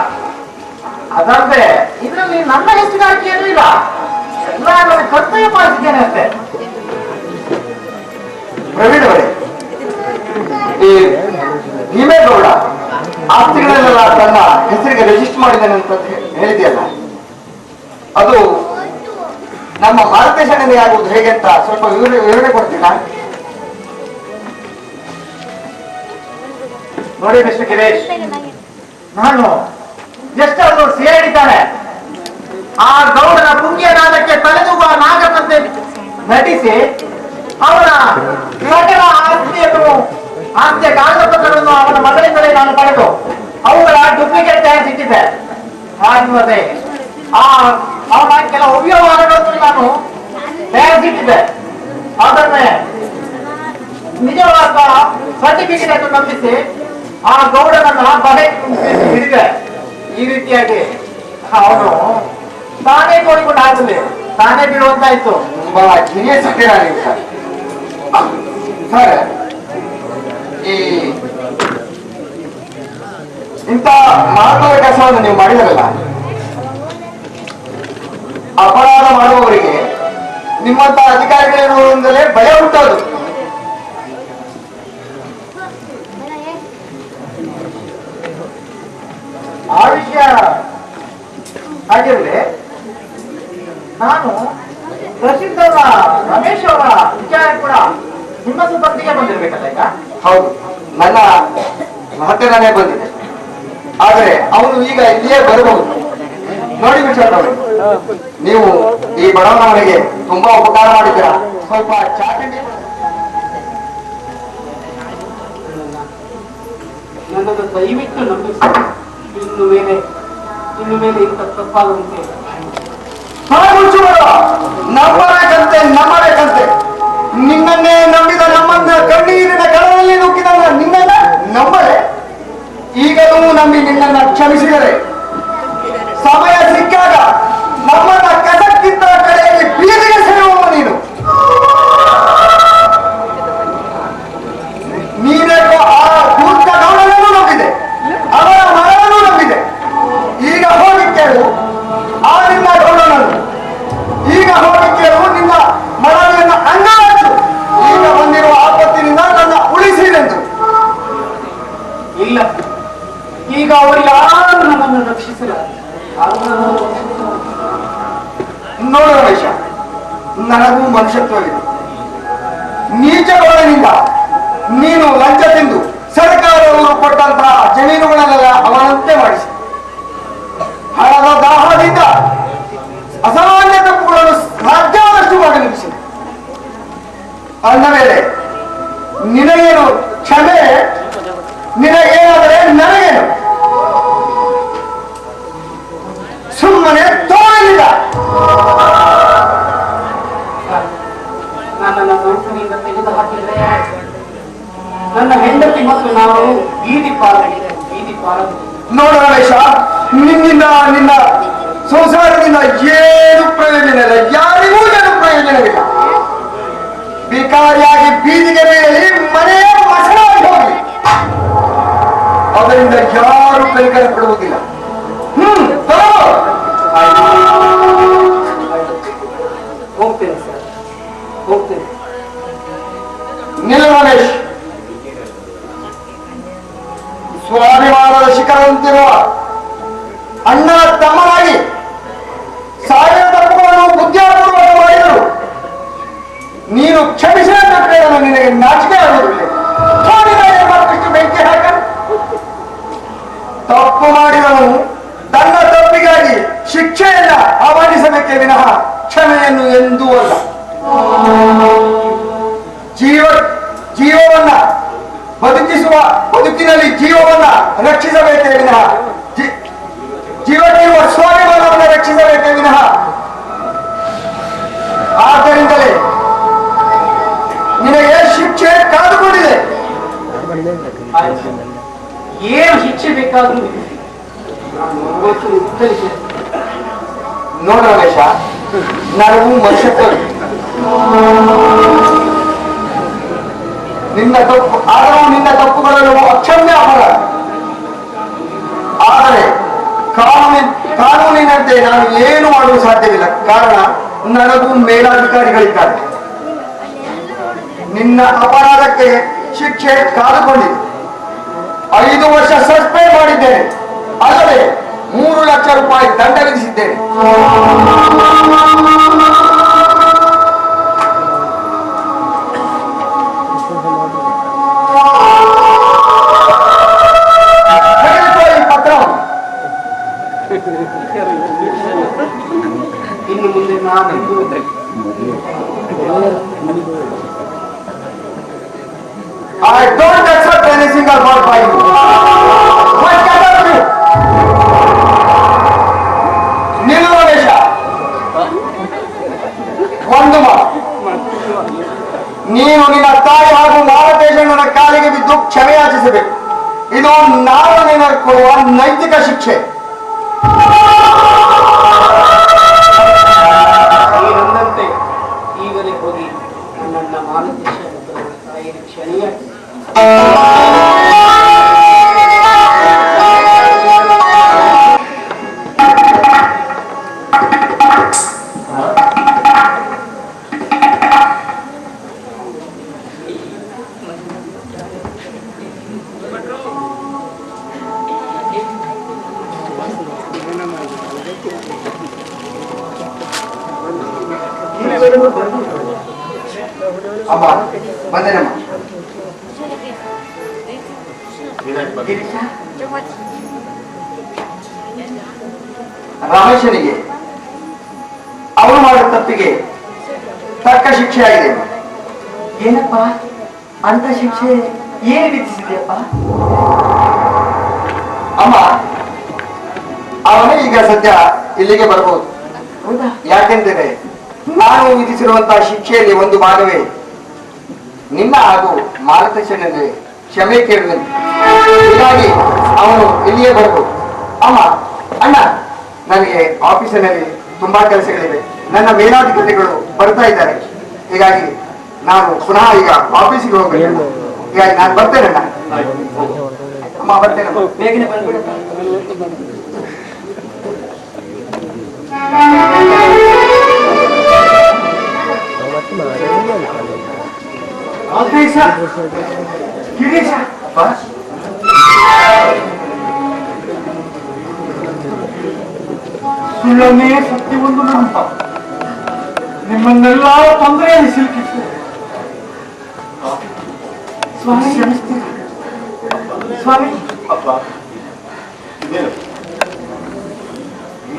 ಅದಲ್ಲದೆ ಇದರಲ್ಲಿ ನನ್ನ ಹೆಚ್ಚುಗಾರಿಕೆ ಏನೂ ಇಲ್ಲ. ಎಲ್ಲ ನನ್ನ ಕರ್ತವ್ಯ ಪಾಲಿಸಿದ್ದೇನೆ ಅಷ್ಟೇ. ಪ್ರವೀಣ್ ಅವರೇ, ಈ ಭೀಮೇಗೌಡ ಆಸ್ತಿಗಳನ್ನೆಲ್ಲ ತನ್ನ ಹೆಸರಿಗೆ ರಿಜಿಸ್ಟರ್ ಮಾಡಿದ್ದಾನೆ ಅಂತ ಹೇಳಿದೆಯಲ್ಲ, ಅದು ನಮ್ಮ ಮಾರ್ಗದರ್ಶನದಲ್ಲಿ ಆಗುವುದು ಹೇಗೆ ಅಂತ ಸ್ವಲ್ಪ ವಿವರಣೆ ಕೊಡ್ತೀರಾ? ನೋಡಿ ಮಿಸ್ಟರ್ ಗಿರೀಶ್, ನಾನು ಎಷ್ಟಾದ್ರೂ ಸೇರಿದ್ದಾನೆ ಆ ಗೌಡನ ಪುಂಗಿಯ ನಾದಕ್ಕೆ ತಲೆದೂಗುವ ನಾಗದಂತೆ ನಟಿಸಿ ಅವನ ಸಕಲ ಆಸ್ತಿಯ ಕಾಗದಪತ್ರಗಳನ್ನು ಅವನ ಮಗಳಿಂದಲೇ ನಾನು ಪಡೆದು ಅವುಗಳ ಡೂಪ್ಲಿಕೇಟ್ ತಯಾರಿಸಿಟ್ಟಿದ್ದೆ. ಹಾಗೆ ಅವನ ಕೆಲ ಅವ್ಯವಹಾರಗಳನ್ನು ನಾನು ತಯಾರಿಸಿಟ್ಟಿದ್ದೆ. ಅದನ್ನೇ ನಿಜವಾದ ಸರ್ಟಿಫಿಕೇಟ್ ಅನ್ನು ನಂಬಿಸಿ ಆ ಗೌಡನನ್ನ ಬಲೆ ಹಿಡಿದೆ. ಈ ರೀತಿಯಾಗಿ ಅವನು ತಾನೇ ಕೋರಿಕೊಂಡು ಆಗಲಿ ತಾನೇ ಬೀಳುವಂತಾಯ್ತು. ತುಂಬಾ ಜಿನಿಯಸ್ ಇದ್ದೀರಾ ನೀವು ಸರ್. ಸರ್, ಈ ಇಂಥ ಮಹತ್ವದ ಕೆಲಸವನ್ನು ನೀವು ಮಾಡಿದರಲ್ಲ, ಅಪರಾಧ ಮಾಡುವವರಿಗೆ ನಿಮ್ಮಂತ ಅಧಿಕಾರಿಗಳಿರುವುದರಿಂದಲೇ ಭಯ ಹುಟ್ಟೋದು. ಆ ವಿಷಯ ಆಗಿರಲಿ, ನಾನು ತಹಶೀಲ್ದಾರ ರಮೇಶ್ ಅವರ ವಿಚಾರ ಕೂಡ ನಿಮ್ಮ ಸುದ್ದಿಗೆ ಬಂದಿರ್ಬೇಕಲ್ಲ ಈಗ. ಹೌದು, ನನ್ನ ಹತ್ತಿರನೇ ಬಂದಿದೆ. ಆದರೆ ಅವನು ಈಗ ಇಲ್ಲಿಯೇ ಬರಬಹುದು. ನೋಡಿ ಮಿಸ್ಟರ್ ಪ್ರವೀಣ್, ನೀವು ಈ ಬಡವನ ಮನೆಗೆ ತುಂಬಾ ಉಪಕಾರ ಮಾಡಿದ್ದೀರಾ. ಸ್ವಲ್ಪ ಚಾಟಿಂಗ್ ನನ್ನನ್ನು ದಯವಿಟ್ಟು ನಂಬಿಸಿ. ಇನ್ನು ಮೇಲೆ ಇಂಥ ತಪ್ಪಾಗುವಂತೆ ನಂಬಬೇಕಂತೆ ನಂಬಬೇಕಂತೆ. ನಿನ್ನನ್ನೇ ನಂಬಿದ ನಮ್ಮನ್ನ ಕಣ್ಣೀರಿನ ಕಡಲಲ್ಲಿ ನುಗ್ಗಿದ ನಿನ್ನನ್ನ ನಂಬಲೆ. ಈಗಲೂ ನಂಬಿ ನಿನ್ನನ್ನ ಕ್ಷಮಿಸಿದರೆ ಸಮಯ ಸಿಕ್ಕಾಗ ನಮ್ಮನ್ನ ಕಸಕ್ಕಿಂತ ಕಡೆಯಲ್ಲಿ ಬೀದಿಗೆ ಸೆಳೆಯುವ ನೀನು. ನೀನೇಕೋ ಆ ದೂತ ಗೌಡನನ್ನು ನಂಬಿದೆ, ಅವರ ಮರವನ್ನು ನಂಬಿದೆ. ಈಗ ಹೋಗಿ ಕೇಳು ಆ ನಿನ್ನ ಗೌಡನನ್ನು. ಈಗ ಹೋಗಿ ಕೇಳು ನಿನ್ನ ಮರಳಿನ ಅಂಗಾಚು. ಈಗ ಬಂದಿರುವ ಆಪತ್ತಿನಿಂದ ನನ್ನ ಉಳಿಸಿದೆಂದು. ಇಲ್ಲ, ಈಗ ಅವರು ಯಾರು ನನ್ನನ್ನು ರಕ್ಷಿಸಲ್ಲ. ನೋಡು ರಮೇಶ, ನನಗೂ ಮನುಷ್ಯತ್ವವಿದೆ. ನೀಚಗೌಡನಿಂದ ನೀನು ಲಂಚ ತಿಂದು ಸರ್ಕಾರವರು ಕೊಟ್ಟಂತಹ ಜಮೀನುಗಳನ್ನೆಲ್ಲ ಅವನಂತೆ ಮಾಡಿಸಿ ಹಣದ ದಾಹದಿಂದ ಅಸಾಮಾನ್ಯ ತಪ್ಪುಗಳನ್ನು ಸಾಧ್ಯವಾದಷ್ಟು ಮಾಡಿ ಮುಗಿಸಿದೆ. ಅಂದ ಮೇಲೆ ನಿನಗೇನು ಕ್ಷಮೆ, ನಿನಗೇನಾದರೆ ನನಗೇನು? ಸುಮ್ಮನೆ ತೋರಲಿಲ್ಲ. ತಂದು ಹಾಕಿದ್ರೆ ನನ್ನ ಹೆಂಡತಿ ಮತ್ತು ನಾನು ಬೀದಿ ಪಾಲಾಗಿದೆ. ನೋಡ ರಮೇಶ, ನಿನ್ನಿಂದ ನಿನ್ನ ಸಂಸಾರದಿಂದ ಏನು ಪ್ರಯೋಜನ ಇಲ್ಲ, ಯಾರಿಗೂ ಏನು ಪ್ರಯೋಜನವಿಲ್ಲ. ಭಿಕಾರಿಯಾಗಿ ಬೀದಿಗೆ ಬೀಳಲಿ, ಮನೆಯ ಮಸಳಾಗಿ ಹೋಗಲಿ, ಅದರಿಂದ ಯಾರು ಕೈಕರ ಪಡುವುದಿಲ್ಲ. ಹೋಗ್ತೇನೆ ಸರ್, ಹೋಗ್ತೇನೆ. ನಿಲ್ಲ ರಮೇಶ್, ಸ್ವಾಭಿಮಾನದ ಶಿಖರದಂತಿರುವ ಅಣ್ಣ ತಮ್ಮನಾಗಿ ಸಾಯ ತಪ್ಪುಗಳನ್ನು ಬುದ್ಧಿಪೂರ್ವಕ ಮಾಡಿದರು. ನೀನು ಕ್ಷಮಿಸಿದ ಪ್ರೇರಣೆ ನಿನಗೆ ನಾಚಿಕೆ ಆಗುವುದಿಲ್ಲ. ಮತ್ತಷ್ಟು ಬೆಂಕಿ ಹಾಕ. ತಪ್ಪು ಮಾಡಿದವನು ತನ್ನ ತಪ್ಪಿಗಾಗಿ ಶಿಕ್ಷೆಯನ್ನ ಆಹ್ವಾನಿಸಬೇಕೇ ವಿನಃ ಕ್ಷಮೆಯನ್ನು ಎಂದೂ ಅಲ್ಲ. ಜೀವವನ್ನ ಬದುಕಿನಲ್ಲಿ ಜೀವವನ್ನ ರಕ್ಷಿಸಬೇಕೇ ವಿನಃ ಜೀವಕ್ಕಿರುವ ಸ್ವಾಭಿಮಾನವನ್ನು ರಕ್ಷಿಸಬೇಕೇ ವಿನಃ. ಆದ್ದರಿಂದಲೇ ನಿನಗೆ ಶಿಕ್ಷೆ ಕಾದುಕೊಂಡಿದೆ. ಏನು ಶಿಕ್ಷೆ ಬೇಕಾದ್ರೂ ನೋಡ ರಮೇಶ, ನನಗೂ ಮನುಷ್ಯತ್ವ ಆದರೂ ನಿನ್ನ ತಪ್ಪುಗಳನ್ನು ಅಕ್ಷಮ್ಯ ಅಪರಾಧ. ಆದರೆ ಕಾನೂನಿನಂತೆ ನಾನು ಏನು ಮಾಡಲು ಸಾಧ್ಯವಿಲ್ಲ. ಕಾರಣ ನನಗೂ ಮೇಲಾಧಿಕಾರಿಗಳಿದ್ದಾರೆ. ನಿನ್ನ ಅಪರಾಧಕ್ಕೆ ಶಿಕ್ಷೆ ಕಾದುಕೊಂಡಿದೆ. 5 ವರ್ಷ ಸಸ್ಪೆಂಡ್ ಮಾಡಿದ್ದೇನೆ, ಅಲ್ಲದೆ 3 ಲಕ್ಷ ರೂಪಾಯಿ ದಂಡ ವಿಧಿಸಿದ್ದೇನೆ. ಇನ್ನು ಮುಂದೆ ನಾನು I don't accept any single word by you. What can I do? ನಿಲ್ಲು ರಮೇಶ, ಒಂದು ನೀನು ನಿನ್ನ ತಾಯಿ ಹಾಗೂ ಮಾಲತೇಶಣ್ಣನ ಕಾಲಿಗೆ ಬಿದ್ದು ಕ್ಷಮೆಯಾಚಿಸಬೇಕು. ಇದು ನಾನು ನಿನಗೆ ಕೊಡುವ ನೈತಿಕ ಶಿಕ್ಷೆ. ಏನಂದಂತೆ ಈಗಲೇ ಹೋಗಿ ನನ್ನ ಮಾಲತೇಶ ತಾಯಿಗೆ ಕ್ಷಮೆಯಾಚಿಸಿ. ಅಮ್ಮ ಬಂದೇನಮ್ಮ. ರಮೇಶನಿಗೆ ಅವನು ಮಾಡಿದ ತಪ್ಪಿಗೆ ತಕ್ಕ ಶಿಕ್ಷೆ ಆಗಿದೆ. ಏನಪ್ಪ ಅಂತ ಶಿಕ್ಷೆ ಏನು ವಿಧಿಸಿದೆಯಪ್ಪ? ಅಮ್ಮ, ಅವನೇ ಈಗ ಸದ್ಯ ಇಲ್ಲಿಗೆ ಬರಬಹುದು. ಹೌದಾ? ಯಾಕೆಂದರೆ ನಾನು ವಿಧಿಸಿರುವಂತಹ ಶಿಕ್ಷೆಯಲ್ಲಿ ಒಂದು ಭಾಗವೇ ನಿನ್ನ ಹಾಗೂ ಮಾಲತೇಶನಿಗೆ ಕ್ಷಮೆ ಕೇಳುವಂತೆ. ಹೀಗಾಗಿ ಅವನು ಇಲ್ಲಿಯೇ ಬರಬಹುದು. ಅಮ್ಮ, ಅಣ್ಣ, ನನಗೆ ಆಫೀಸಿನಲ್ಲಿ ತುಂಬಾ ಕೆಲಸಗಳಿವೆ. ನನ್ನ ಮೇಲಾಧಿಕಾರಿಗಳು ಬರ್ತಾ ಇದ್ದಾರೆ. ಹೀಗಾಗಿ ನಾನು ಪುನಃ ಈಗ ಆಫೀಸಿಗೆ ಹೋಗಬೇಕು. ಹೀಗಾಗಿ ನಾನು ಬರ್ತೇನಣ್ಣ. ಅಮ್ಮ, ಬರ್ತೇನಮ್ಮ. ಬೇಗನೆ ಬಂದ್ಬಿಡು. ಮಾಲತೇಶ, ಗಿರೀಶ, ಸುಳ್ಳನ್ನೇ ಸತ್ಯವೊಂದು ನಂತ ನಿಮ್ಮನ್ನೆಲ್ಲ ತೊಂದರೆಯಲ್ಲಿ ಸಿಲುಕಿತ್ತು. ಸ್ವಾಮಿ, ಸ್ವಾಮಿ, ಅಪ್ಪ, ಇದೇನು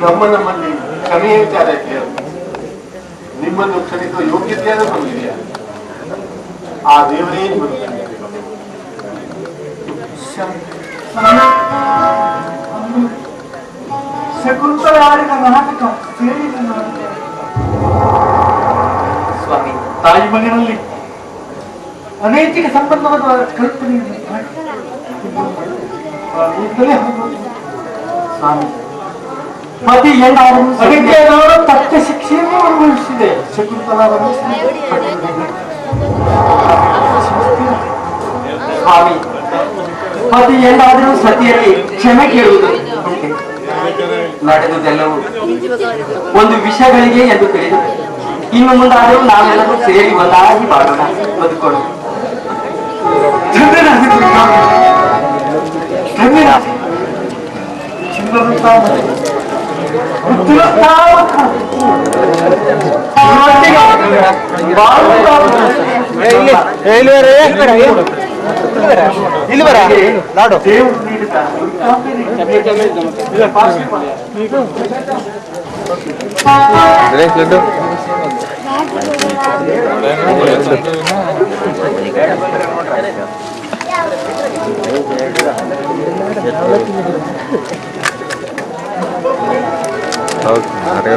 ನಮ್ಮಲ್ಲಿ ಕ್ಷಮೆಯ ವಿಚಾರ ಕೇಳು. ನಿಮ್ಮನ್ನು ಕ್ಷಮಿಸುವ ಯೋಗ್ಯತೆಯಾದ ನಮಗಿದೆಯಾ? ಆ ದೇವರೇ ನಿಮ್ಮನ್ನು ಶಕುಂತಲ ಆಡಿದ ನಾಟಕ ಸೇರಿದ ನಾಟಕ. ಸ್ವಾಮಿ, ತಾಯಿ ಮಗನಲ್ಲಿ ಅನೈತಿಕ ಸಂಬಂಧವಾದ ಕಲ್ಪನೆ ಸ್ವಾಮಿ, ಪತಿ ಎಂದಾದರೂ ಅದಕ್ಕೆ ನಾನು ತಕ್ಕ ಶಿಕ್ಷೆಯನ್ನು ಅನುಭವಿಸಿದೆ. ಶಕುಂತಲಾವನ್ನು ಸ್ವಾಮಿ, ಪತಿ ಎಂದಾದರೂ ಸತಿಯಲ್ಲಿ ಕ್ಷಮೆ ಕೇಳುವುದು ನಡೆದುದೆಲ್ಲವೂ ಒಂದು ವಿಷಯಗಳಿಗೆ ಎಂದು ತಿಳಿದು ಇನ್ನು ಮುಂದಾದರೂ ನಾವೆಲ್ಲರೂ ಸೇರಿ ಒಂದಾಗಿ ಬಾಳೋಣ, ಬದುಕೋಣ. ಇಲ್ಲಿ ಬರ ನಾಡು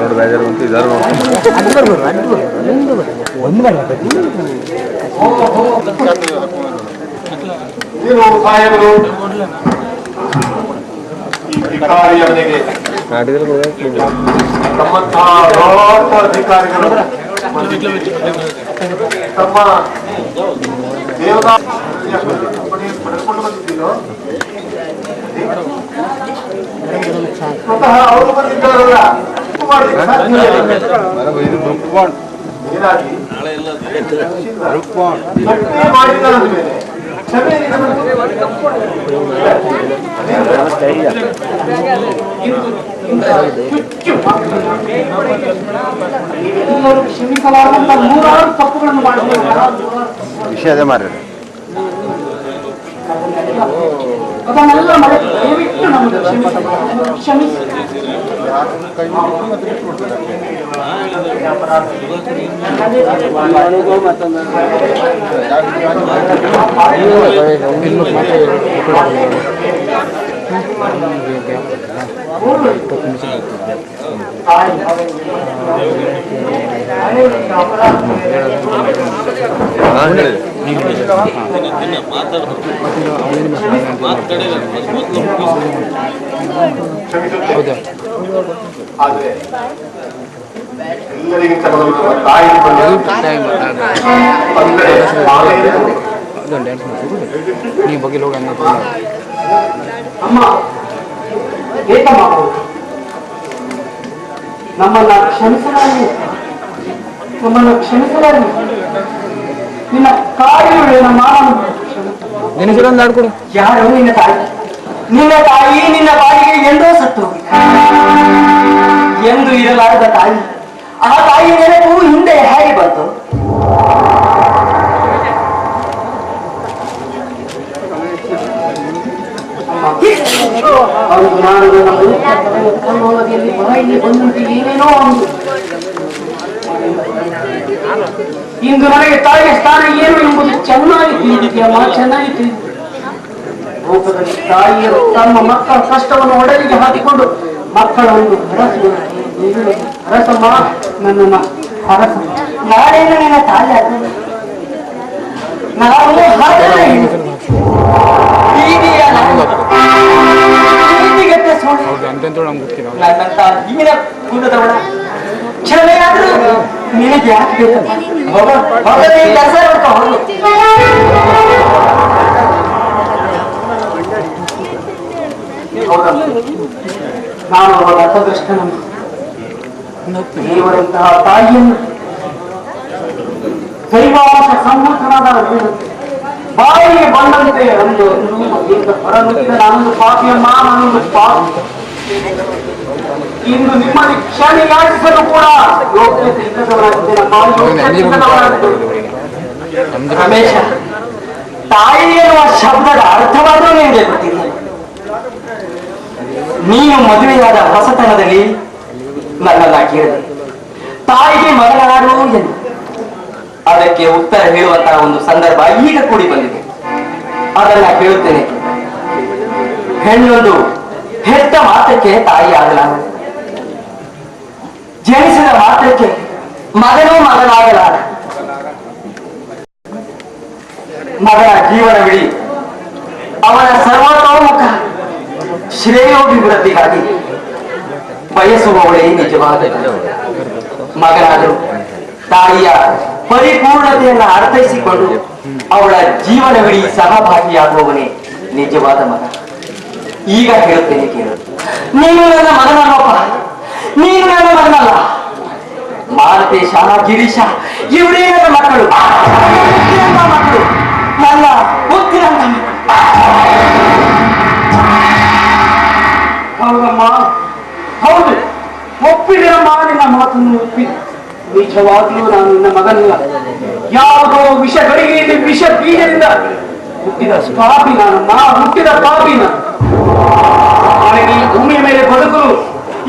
ನೋಡಿ ಬೇಜಾರು ಬಂತು ಇದಾರು ಏನು ಸಾಹೇಬರು ಈ ಅಧಿಕಾರಿಯವರಿಗೆ ತಮ್ಮಂತಹ ದೊಡ್ಡ ಅಧಿಕಾರಿಗಳು ತಮ್ಮ ದೇವದಾಸ ಪಡೆದುಕೊಂಡು ಬಂದಿದ್ದೀರೋ ಸ್ವತಃ ಅವರು ಬಂದಿದ್ದಾರಲ್ಲ ಹೀಗಾಗಿ ಮಾಡಿದ ಮೇಲೆ ಕ್ಷಮೆ ಎಲ್ಲರೂ ಕ್ಷಮಿಸಲಾದಂತ ನೂರಾರು ತಪ್ಪುಗಳನ್ನು ಮಾಡಬೇಕು. ವಿಷಯ ಮಾರ ಅದನ್ನೆಲ್ಲ ಮರೆತು ದಯವಿಟ್ಟು ನಮಗೆ ಕ್ಷಮಿಸಿ. ಆದ್ರೆ ಎಲ್ಲರಿಗಿಂತ ಮೊದಲು ತಾಯಿ ನೀ ಬಗ್ಗೆ ಹೋಗ ಅಮ್ಮ ಏಕಮ್ಮ, ನಮ್ಮನ್ನ ಕ್ಷಮಿಸಲಾಗಿ ನಿನ್ನ ಕಾಯಿಲೆ ನಮ್ಮ ನೆನೆಸಿರೊಂದು ಆಡ್ಕೊಡು. ಯಾರು ನಿನ್ನ ತಾಯಿ? ನಿನ್ನ ತಾಯಿ ನಿನ್ನ ಬಾಯಿಗೆ ಎಂದೋ ಸತ್ತು ಎಂದು ಇರಲಾರದ ತಾಯಿ. ಆ ತಾಯಿ ನೆನಪು ಹಿಂದೆ ಹೇಗೆ ಬಂತು? ಒಂದು ನಾನು ಕನ್ನೋಲದಲ್ಲಿ ಬಾಯಿಗೆ ಬಂದಂತೆ ಏನೇನೋ ಒಂದು ಇಂದು ನನಗೆ ತಾಯಿಯ ಸ್ಥಾನ ಏನು ಎಂಬುದು ಚೆನ್ನಾಗಿ ತಿಳಿದಿದೆಯಮ್ಮ, ಚೆನ್ನಾಗಿ ತಿಳಿದಿದೆ. ಲೋಕದಲ್ಲಿ ತಾಯಿಯರು ತಮ್ಮ ಮಕ್ಕಳ ಕಷ್ಟವನ್ನು ಒಡಲಿಗೆ ಹಾಕಿಕೊಂಡು ಮಕ್ಕಳನ್ನು ಹರಸಮ್ಮ, ನನ್ನನ್ನ ಹರಸ. ನಾನೇನು ನಿನ್ನ ತಾಯಿ ಆಗ ನಾನು ನನ್ನಂತ ಹೀನ ಕುಲದವಳ ಕ್ಷಮೆಯಾದ್ರೂ ನಿನಗೆ ಯಾಕೆ ಕೆಲಸ ನಾನು ಅವರ ಅರ್ಥದೃಷ್ಟನನ್ನು ದೇವರಂತಹ ತಾಯಿಯನ್ನು ದೈವಾಂಶ ಸಮ್ಮತನಾದ ಬಾಯಿಗೆ ಬಂದಂತೆ ಒಂದು ಹೊರನುಗ್ಗಿದ ನಾನೊಂದು ಪಾಪಿಯಮ್ಮ, ನಾನೊಂದು ಪಾಪಿ. ಇಂದು ನಿಮ್ಮಲ್ಲಿ ಕ್ಷಮೆ ಯಾಚಿಸಲು ಕೂಡ ಯೋಗ್ಯತೆ ಇಲ್ಲದವರಾಗಿದ್ದೇನೆ. ರಮೇಶ, ತಾಯಿ ಎನ್ನುವ ಶಬ್ದದ ಅರ್ಥವಾದರೂ ನಿಮಗೆ ಗೊತ್ತಿಲ್ಲ. ನೀನು ಮದುವೆಯಾದ ಹೊಸತನದಲ್ಲಿ ನನ್ನನ್ನ ಕೇಳಿದೆ, ತಾಯಿಗೆ ಮಗನಾರು ಎಂದು. ಅದಕ್ಕೆ ಉತ್ತರ ಹೇಳುವಂತಹ ಒಂದು ಸಂದರ್ಭ ಈಗ ಕೂಡಿ ಬಂದಿದೆ. ಅದನ್ನ ಕೇಳುತ್ತೇನೆ. ಹೆಣ್ಣೊಂದು ಹೆತ್ತ ಮಾತ್ರಕ್ಕೆ ತಾಯಿ ಆಗಲಾರ, ಜನಿಸಿದ ಮಾತ್ರಕ್ಕೆ ಮಗನೂ ಮಗನಾಗಲಾರ. ಮಗಳ ಜೀವನವಿಡೀ ಅವನ ಸರ್ವತೋಮುಖ ಶ್ರೇಯೋಭಿವೃದ್ಧಿಗಾಗಿ ಬಯಸುವವಳೇ ನಿಜವಾದ ಮಗನಾದರೂ ತಾಯಿಯ ಪರಿಪೂರ್ಣತೆಯನ್ನು ಅರ್ಥೈಸಿಕೊಂಡು ಅವಳ ಜೀವನವಿಡೀ ಸಹಭಾಗಿಯಾಗುವವನೇ ನಿಜವಾದ ಮಗ. ಈಗ ಹೇಳುತ್ತೇನೆ ಕೇಳು, ನೀನು ನನ್ನ ಮಗನಲ್ಲಪ್ಪ, ನೀನು ನನ್ನ ಮಗನಲ್ಲ. ಮಾಲತೇಶ, ಗಿರೀಶ ಇವರೇ ನನ್ನ ಮಕ್ಕಳು, ಮಕ್ಕಳು, ನನ್ನ ಮುತ್ತಿನಂತ ಮಕ್ಕಳು. ಹೌದಮ್ಮ, ಹೌದು, ಒಪ್ಪಿದೆಯಮ್ಮ, ನಿನ್ನ ಮಾತನ್ನು ಒಪ್ಪಿದೆ. ನಿಜವಾಗ್ಲೂ ನಾನು ನಿನ್ನ ಮಗನಲ್ಲ. ಯಾವುದೋ ವಿಷ ಗಡಿಗೆಯಲ್ಲಿ ವಿಷ ಬೀಜದಿಂದ ಹುಟ್ಟಿದ ಪಾಪಿ ನಾನಮ್ಮ, ಹುಟ್ಟಿದ ಪಾಪಿ ನಾನು. ನನಗೆ ಈ ಭೂಮಿಯ ಮೇಲೆ ಬದುಕಲು,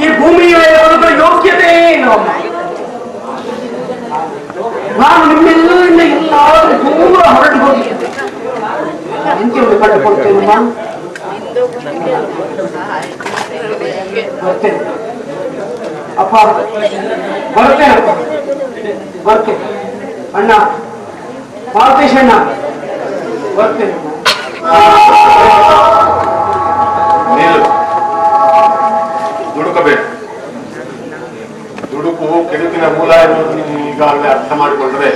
ಈ ಭೂಮಿಯ ಮೇಲೆ ಬದುಕಲು ಯೋಗ್ಯತೆ ಏನು ಅಮ್ಮ? ನಾನು ನಿಮ್ಮೆಲ್ಲರಿಂದ ಎಲ್ಲಾದ್ರೂ ದೂರ ಹೊರಟು ಹೋಗಿ ನಿಂತಿಯನ್ನು ಪಡೆದುಕೊಡ್ತೇನಮ್ಮ. ಬರ್ತೇನೆ ಅಪ್ಪ, ಬರ್ತೇನಪ್ಪ, ಬರ್ತೇನೆ ಅಣ್ಣ, ಮಾಲತೇಶ ಅಣ್ಣ, ಬರ್ತೇನೆ. ದುಡುಕಬೇಕು. ದುಡುಕು ಕೆಡುಕಿನ ಮೂಲ ಎನ್ನುವುದು ನೀವು ಈಗಾಗಲೇ ಅರ್ಥ ಮಾಡಿಕೊಂಡ್ರೆ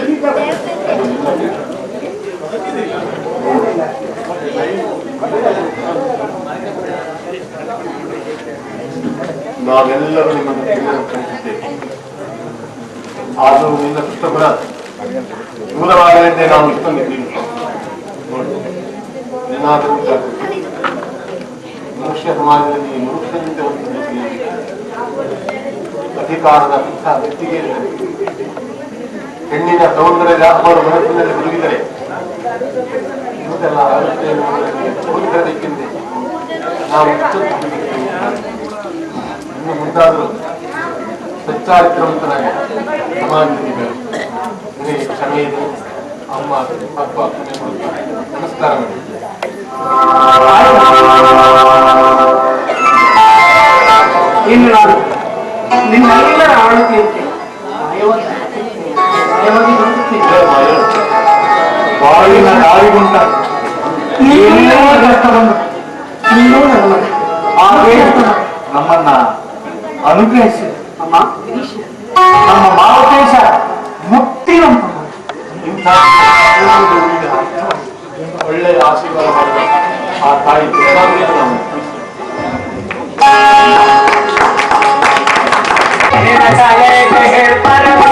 ನಾವೆಲ್ಲರೂ ನಿಮ್ಮನ್ನು ಕಲಿಸುತ್ತೇವೆ. ಆದರೂ ನಿನ್ನ ಪುಸ್ತಕಗಳ ದೂರವಾಗಲಿದ್ದೆ ನಾವು ಇಷ್ಟೊಂದಿದ್ದೀವಿ. ಏನಾದರೂ ಮನುಷ್ಯ ಸಮಾಜದಲ್ಲಿ ಮನುಷ್ಯನಿಂದ ಒಂದು ಅಧಿಕಾರದ ವ್ಯಕ್ತಿಗೆ ಹೆಣ್ಣಿನ ಸೌಂದರ್ಯದ ಅವರ ಮನಸ್ಸಿನಲ್ಲಿ ಹುಡುಗಿದರೆ ಇವತ್ತೆಲ್ಲ ಹೋಲಿಸಬೇಕೆಂದೇ ನಾವು ಇನ್ನು ಮುಂದಾದರೂ ಸಚ್ಚಾರಿತ್ರವಂತನಾಗಿ ಸಮಾಜದಲ್ಲಿ ನನಗೆ ಕ್ಷಮೆ ಇದೆ. ಅಮ್ಮ ಅಪ್ಪ ನಮಸ್ಕಾರ ಮಾಡಿ. ಇನ್ನು ನಾನು ನಿಮ್ಮೆಲ್ಲರ ಆಳ್ವಿಕೆಯಂತೆ ಬಾಳಿನ ದಾರಿಗುಂಟ ನೀನೇ ಕಷ್ಟ ಬಂದು ನೀನು ನನ್ನ ಮಗ. ಹಾಗೆ ನಮ್ಮನ್ನ ಅನುಗ್ರಹಿಸಿ ಅಮ್ಮ ಗಿರೀಶ, ನಮ್ಮ ಮಾಲತೇಶ ಮುಕ್ತಿನಂತ ಇಂಥ ಒಳ್ಳೆಯ ಆಶೀರ್ವಾದ ಮಾಡಿದ ಆ ತಾಯಿ ನಾವು ಪರಮೋ